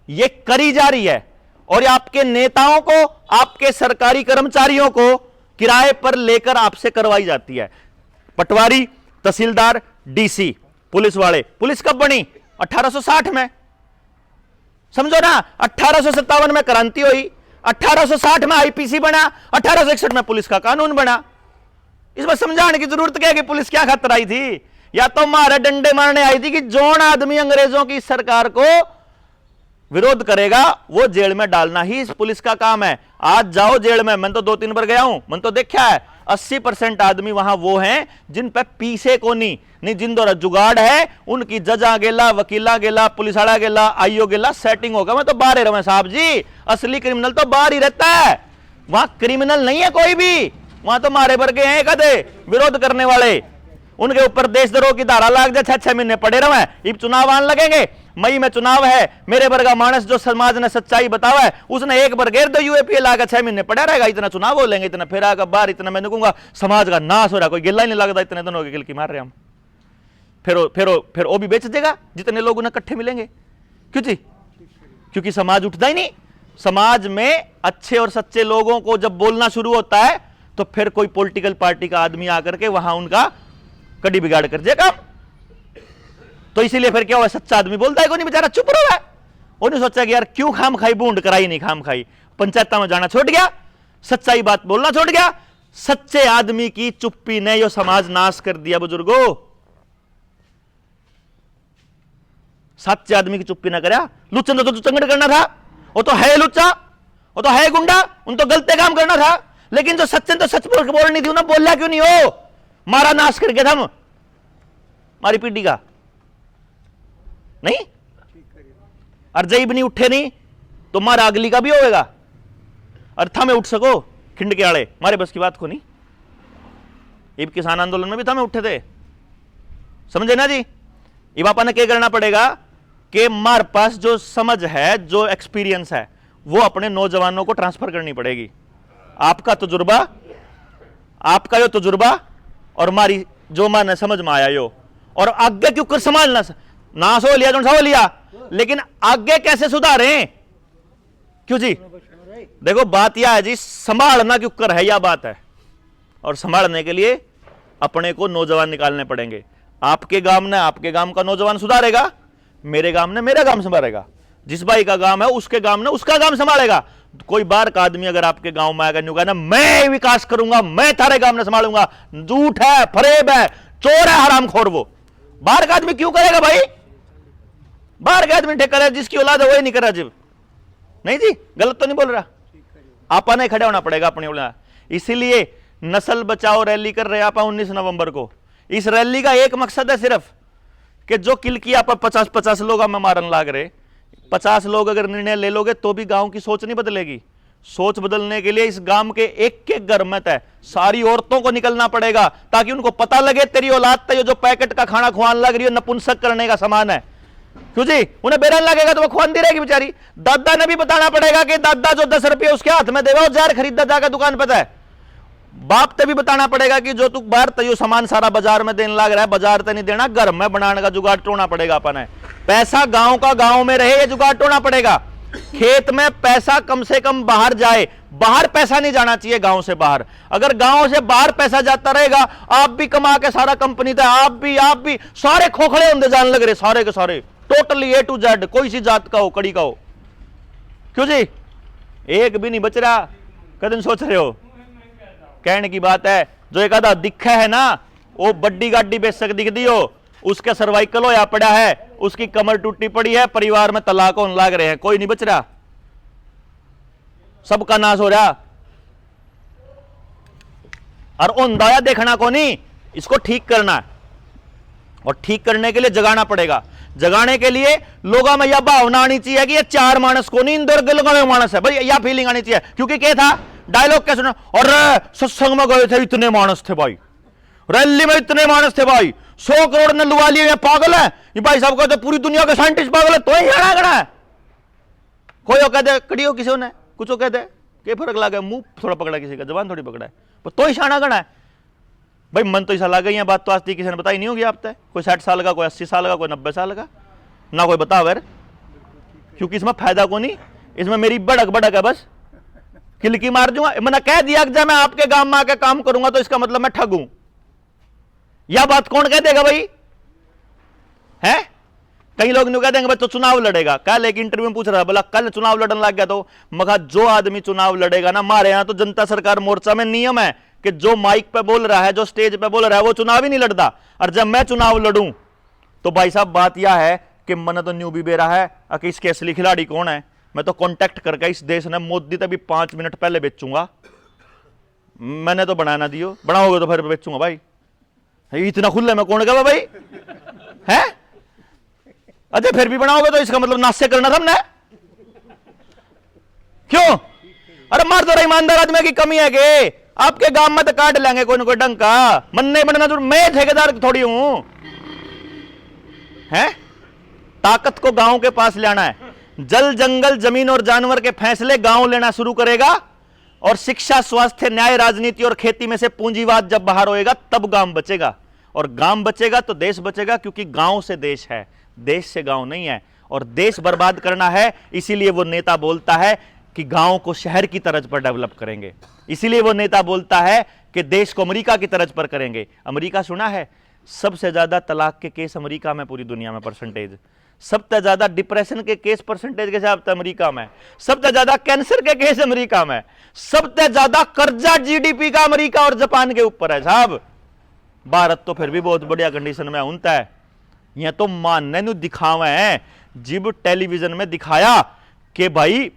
ये करी जा रही है, और आपके नेताओं को, आपके सरकारी कर्मचारियों को किराए पर लेकर आपसे करवाई जाती है। पटवारी, तहसीलदार, डीसी, पुलिस वाले। पुलिस कब बनी? 1860 में, समझो ना। 1857 में क्रांति हुई, 1860 में आईपीसी बना, 1861 में पुलिस का कानून बना। इस बार समझाने की जरूरत क्या है कि पुलिस क्या खातिर आई थी? या तो मारे डंडे मारने आई थी कि जोन आदमी अंग्रेजों की सरकार को विरोध करेगा वो जेल में डालना ही इस पुलिस का काम है। आज जाओ जेल में, मैं तो 2-3 बार गया हूं, मैंने तो देखा है 80% आदमी वहां वो हैं जिन पे पीसे को नहीं जिन द्वारा जुगाड़ है, उनकी जजा गेला, वकीला गेला, पुलिस वाला गेला, आईओ गेला, सेटिंग होगा। मैं तो बाहर ही रहा साहब जी, असली क्रिमिनल तो बाहर ही रहता है, वहां क्रिमिनल नहीं है कोई भी, वहां तो मारे वर्गे हैं कदे विरोध करने वाले, उनके ऊपर देशद्रोह की धारा लाग जाए, 6-6 महीने पड़े रहे। अब चुनाव आने लगेंगे, मई में चुनाव है, मेरे वर्गा मानस जो समाज ने सच्चाई बतावा है उसने एक बार घेर दो यूएपीए लाकर 6 महीने पड़ा रहेगा, इतना चुनाव हो लेंगे, इतना फिर आकर बाहर, इतना मैं कहूंगा समाज का नाश हो रहा, कोई गिल्ला ही नहीं लगता, इतने दिनों की गिलकी मार रहे हम, फिर वो भी बेच देगा जितने लोग उन्हें इकट्ठे मिलेंगे। क्यों जी? क्योंकि समाज उठता ही नहीं। समाज में अच्छे और सच्चे लोगों को जब बोलना शुरू होता है तो फिर कोई पॉलिटिकल पार्टी का आदमी आकर के वहां उनका कड़ी बिगाड़ कर देगा। तो इसीलिए फिर क्या हुआ, सच्चा आदमी बोलता है कोई नहीं, बेचारा चुप रहा है। उन्होंने सोचा कि यार क्यों खाम खाई बूंद कराई, नहीं खाम खाई, पंचायत में जाना छोड़ गया, सच्चाई बात बोलना छोड़ गया। सच्चे आदमी की चुप्पी ने यो समाज नाश कर दिया बुजुर्गों। सच्चे आदमी की चुप्पी ना करा, लुच्चा तो चंगड़ करना था, वो तो है लुच्चा, वो तो है गुंडा, उन तो गलत काम करना था, लेकिन जो सच्चे तो सच बोलनी थी उन्हें बोला क्यों नहीं हो, मारा नाश करके था हमारी पीढ़ी का नहीं, और जब नहीं उठे नहीं तो मारा अगली का भी होएगा। और था में उठ सको खिंड के आड़े, मारे बस की बात को नहीं। इब किसान आंदोलन में भी था में उठे थे, समझे ना जी। इब आपा ने क्या करना पड़ेगा कि हमारे पास जो समझ है, जो एक्सपीरियंस है, वो अपने नौजवानों को ट्रांसफर करनी पड़ेगी। आपका तजुर्बा, आपका यो तजुर्बा और हमारी जो माने समझ में आया यो, और आगे क्यों कर संभालना ना सो लिया जो सो लिया, लेकिन आगे कैसे सुधारें। क्यों जी? देखो बात यह है जी, संभालना क्यों कर है, यह बात है। और संभालने के लिए अपने को नौजवान निकालने पड़ेंगे। आपके गांव ने आपके गांव का नौजवान सुधारेगा, मेरे गांव ने मेरा गांव संभालेगा, जिस भाई का गांव है उसके गांव ने उसका गांव संभालेगा। कोई बार का आदमी अगर आपके गांव में आएगा न्यू ना मैं विकास करूंगा, मैं थारे गांव ने संभालूंगा, झूठ है, फरेब है, चोर है, हरामखोर, वो बाहर का आदमी क्यों करेगा भाई? बाहर का आदमी ठेका है, जिसकी औलाद है वही नहीं कर रहा। जीव नहीं जी, गलत तो नहीं बोल रहा, आपा नहीं खड़े होना पड़ेगा अपनी औलाद। इसीलिए नस्ल बचाओ रैली कर रहे आप 19 नवंबर को। इस रैली का एक मकसद है सिर्फ कि जो किलकी आप 50-50 लोग में मारन लाग रहे, 50 लोग अगर निर्णय ले लोगे तो भी गांव की सोच नहीं बदलेगी। सोच बदलने के लिए इस गांव के एक एक घर में तय सारी औरतों को निकलना पड़ेगा, ताकि उनको पता लगे तेरी औलाद तो जो पैकेट का खाना खुआन लग रही है नपुंसक करने का सामान है। क्यों जी? उन्हें बेरन लगेगा तो वो खुआंदी रहेगी बेचारी। दादा ने भी बताना पड़ेगा कि दादा जो 10 रुपये उसके हाथ में देगा वो जार खरीदा जाकर दुकान पर है। बाप ते भी बताना पड़ेगा कि जो तू बाहर तय सामान सारा बाजार में देने लग रहा है, बाजार ते नहीं देना, घर में बनाने का जुगाड़ टोना पड़ेगा अपन है। पैसा गांव का गांव में रहे, ये जुगाड़ टोना पड़ेगा। खेत में पैसा कम से कम बाहर जाए, बाहर पैसा नहीं जाना चाहिए गांव से बाहर। अगर गांव से बाहर पैसा जाता रहेगा, आप भी कमा के सारा कंपनी था, आप भी सारे खोखले होंगे जान लग रहे, सारे के सारे टोटली A to Z, कोई सी जात का हो, कड़ी का हो। क्यों जी? एक भी नहीं बच रहा। कदम सोच रहे हो? कहने की बात है, जो एक आधा दिखा है ना, वो बड्डी गाड़ी बेशक दिख दी हो, उसका सर्वाइकल होया पड़ा है, उसकी कमर टूटी पड़ी है, परिवार में तलाक होने लग रहे हैं, कोई नहीं बच रहा, सबका नाश हो रहा। और उन दाया देखना को नहीं, इसको ठीक करना है, और ठीक करने के लिए जगाना पड़ेगा। जगाने के लिए लोगों में यह भावना आनी चाहिए कि ये 4 मानस को नहीं, इंदौर के मानस है भाई, यह फीलिंग आनी चाहिए। क्योंकि क्या था डायलॉग, क्या सुना, और सत्संग में गए थे इतने मानस थे भाई, रैली में इतने मानस थे भाई, 100 करोड़ ने लुवा लिए, पागल है ये भाई साहब, कहते पूरी दुनिया के साइंटिस्ट पागल है, तो ही जाना गड़ा है। कोई कह दे कड़ी हो, किसी ने कुछ कह दे, क्या फर्क लगा, मुंह थोड़ा पकड़ा किसी का, जबान थोड़ी पकड़ा है, तो ही शाना गड़ा है भाई। मन तो ऐसा लगा ही, बात तो आज तक किसी ने बताई नहीं होगी आप तक, कोई 60 साल का, कोई 80 साल का, कोई 90 साल का, ना कोई बता यार। क्योंकि इसमें फायदा को नहीं, इसमें मेरी बड़क है, बस किलकी मार दूंगा। मैंने कह दिया कि जब मैं आपके गांव में आकर काम करूंगा तो इसका मतलब मैं ठग हूं, यह बात कौन कह देगा भाई? है कई लोग नहीं कह देंगे भाई तो चुनाव लड़ेगा, कल एक इंटरव्यू में पूछ रहा, बोला कल चुनाव लड़ने लग गया तो मगा जो आदमी चुनाव लड़ेगा ना, हमारे यहां तो जनता सरकार मोर्चा में नियम है कि जो माइक पे बोल रहा है, जो स्टेज पे बोल रहा है, वो चुनाव ही नहीं लड़ता। और जब मैं चुनाव लड़ूं तो भाई साहब बात यह है कि मन तो न्यू भी बेरा है कि इसके असली खिलाड़ी कौन है। मैं तो कांटेक्ट करके इस देश ने मोदी तभी 5 मिनट पहले बेचूंगा। मैंने तो बनाना दियो, बनाओगे तो फिर बेचूंगा भाई। इतना खुले में कौन कहा भाई है? अच्छा फिर भी बनाओगे तो इसका मतलब नाश्ते करना था हमने, क्यों? अरे मार दो, ईमानदार आदमी की कमी है कि आपके गांव में तो काट लेंगे कोई ना कोई ढंग का। मन नहीं बनना तो मैं ठेकेदार थोड़ी हूं है। ताकत को गांव के पास लाना है। जल जंगल जमीन और जानवर के फैसले गांव लेना शुरू करेगा, और शिक्षा स्वास्थ्य न्याय राजनीति और खेती में से पूंजीवाद जब बाहर होएगा तब गांव बचेगा, और गांव बचेगा तो देश बचेगा, क्योंकि गांव से देश है, देश से गांव नहीं है। और देश बर्बाद करना है, इसीलिए वो नेता बोलता है कि गांव को शहर की तर्ज पर डेवलप करेंगे। इसीलिए वो नेता बोलता है कि देश को अमेरिका की तर्ज पर करेंगे। अमेरिका सुना है? सबसे ज्यादा तलाक के केस अमेरिका में पूरी दुनिया में परसेंटेज, सबसे ज्यादा डिप्रेशन के केस परसेंटेज के हिसाब से अमेरिका में, सबसे ज्यादा कैंसर के केस अमेरिका में, सबसे ज्यादा कर्जा जीडीपी का अमेरिका और जापान के ऊपर है साहब। भारत तो फिर भी बहुत बढ़िया कंडीशन में होता है। यह तो मानने नु दिखावा है। जब टेलीविजन में दिखाया कि भाई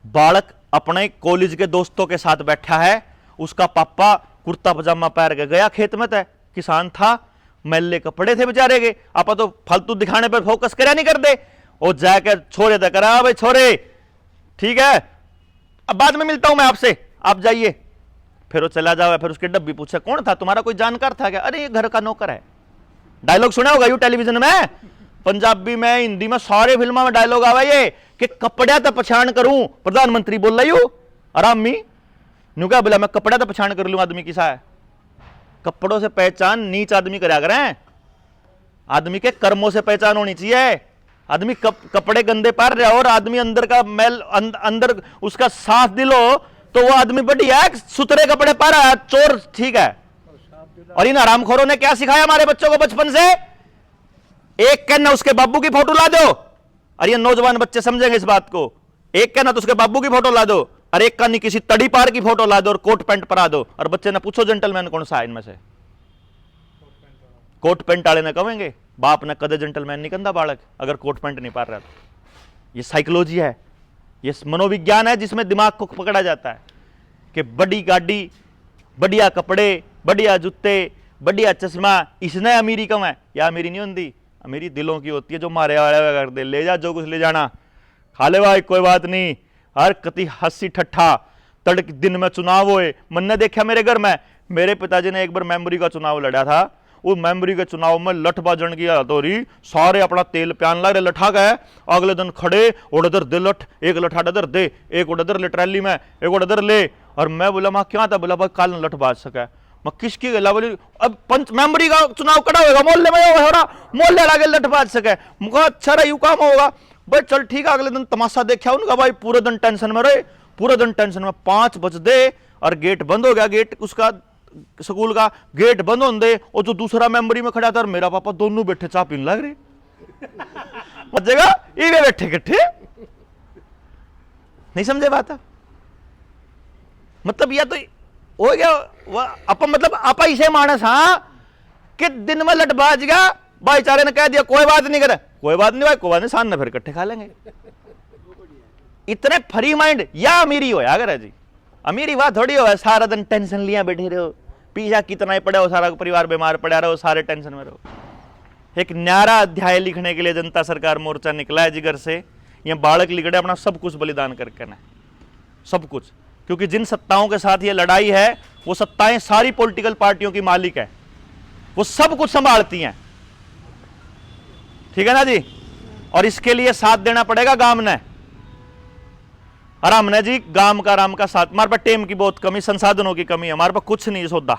बालक अपने कॉलेज के दोस्तों के साथ बैठा है, उसका पापा कुर्ता पजामा पहन के गया खेत में, तय किसान था, मैले कपड़े थे बेचारे के, आप तो फालतू दिखाने पर फोकस करा नहीं कर दे। और जाकर छोरे तक करा, भाई छोरे ठीक है अब बाद में मिलता हूं मैं आपसे, आप जाइए। फिर वो चला जाओ, फिर उसके डब्बी पूछे कौन था तुम्हारा, कोई जानकार था क्या? अरे ये घर का नौकर है। डायलॉग सुना होगा यू टेलीविजन में, पंजाबी में, हिंदी में, सारे फिल्मों में डायलॉग आवा ये कि कपड़ा तो पहचान करूं, प्रधानमंत्री बोल रही हूं आराम मी न्यू क्या बोला, मैं कपड़ा तो पहचान कर लूं आदमी किसा है। कपड़ों से पहचान नीच आदमी करा करें, आदमी के कर्मों से पहचान होनी चाहिए। आदमी कपड़े गंदे पहन रहा हो और आदमी अंदर का मैल अंदर उसका साफ दिल हो तो वो आदमी बढ़िया है। सुथरे कपड़े पहन रहा है चोर ठीक है। और इन हरामखोरों ने क्या सिखाया हमारे बच्चों को बचपन से? एक कहना उसके बाबू की फोटो ला दो, और ये नौजवान बच्चे समझेंगे इस बात को। एक कहना तो उसके बाबू की फोटो ला दो, और एक कहनी किसी तड़ी पार की फोटो ला दो और कोट पैंट परा दो। और बच्चे ने पूछो जेंटलमैन कौन सा है इनमें से? कोट पैंट वाले ने कहेंगे बाप ने कदे जेंटलमैन नहीं कहता बालक अगर कोट पैंट नहीं पार रहा तो। ये साइकोलॉजी है, ये मनोविज्ञान है जिसमें दिमाग को पकड़ा जाता है कि बड़ी गाड़ी, बढ़िया कपड़े, बढ़िया जूते, बढ़िया चश्मा, इसने अमीरी कम है। या अमीरी नहीं होती, अमीरी दिलों की होती है जो मारे वाले कर दे, ले जा जो कुछ ले जाना, खा ले भाई कोई बात नहीं। हर कति हंसी ठट्ठा, तड़क दिन में चुनाव होए। मन ने देखा मेरे घर में, मेरे पिताजी ने एक बार मेमोरी का चुनाव लड़ा था, वो मेमोरी के चुनाव में लठ बाजन की हालत हो रही, सारे अपना तेल प्यान ला रहे, लठा गए, अगले दिन खड़े और उधर दे लठ, एक लठा उधर दे, एक उधर ले ट्रैली में, एक उधर ले। और मैं बोला माँ क्या था? बोला भाई काल लठ बाज सका। मैं किसकी गला बोली अब पंच मेमोरी का चुनाव कड़ा होगा, मोहल्ले में हो रहा, मोहल्ले लागे लठ बाज सके। मुझे अच्छा रहा यू काम होगा भाई, चल ठीक है। अगले दिन तमाशा देखा उनका भाई, पूरे दिन टेंशन में रहे, पूरे दिन टेंशन में। 5 बज दे और गेट बंद हो गया, गेट उसका स्कूल का गेट बंद हो दे, और जो दूसरा मेमोरी में खड़ा था और मेरा पापा दोनों बैठे चाय पीने लग रहे। बचेगा ये बैठे कट्ठे, नहीं समझे बात? मतलब या तो हो गया अपन, मतलब आपा इसे मानस हाँ कि दिन में लट बाज गया, भाईचारे ने कह दिया कोई बात नहीं करे, कोई बात नहीं भाई, कोई बात नहीं, सामने फिर इकट्ठे खा लेंगे। इतने फ्री माइंड या अमीरी हो अगर जी, अमीरी बात थोड़ी हो सारा दिन टेंशन लिया बैठे रहो, पीछा कितना ही पड़ा हो, सारा परिवार बीमार पड़ा रहो, सारे टेंशन में रहो। एक न्यारा अध्याय लिखने के लिए जनता सरकार मोर्चा निकला है जिगर से। ये बालक लिखड़े अपना सब कुछ बलिदान करके ना, सब कुछ, क्योंकि जिन सत्ताओं के साथ ये लड़ाई है वो सत्ताएं सारी पॉलिटिकल पार्टियों की मालिक है, वो सब कुछ संभालती हैं, ठीक है ना जी। और इसके लिए साथ देना पड़ेगा गांव ने, और हमने जी गांव का राम का साथ। हमारे पास टेम की बहुत कमी, संसाधनों की कमी है, हमारे पास कुछ नहीं सौदा।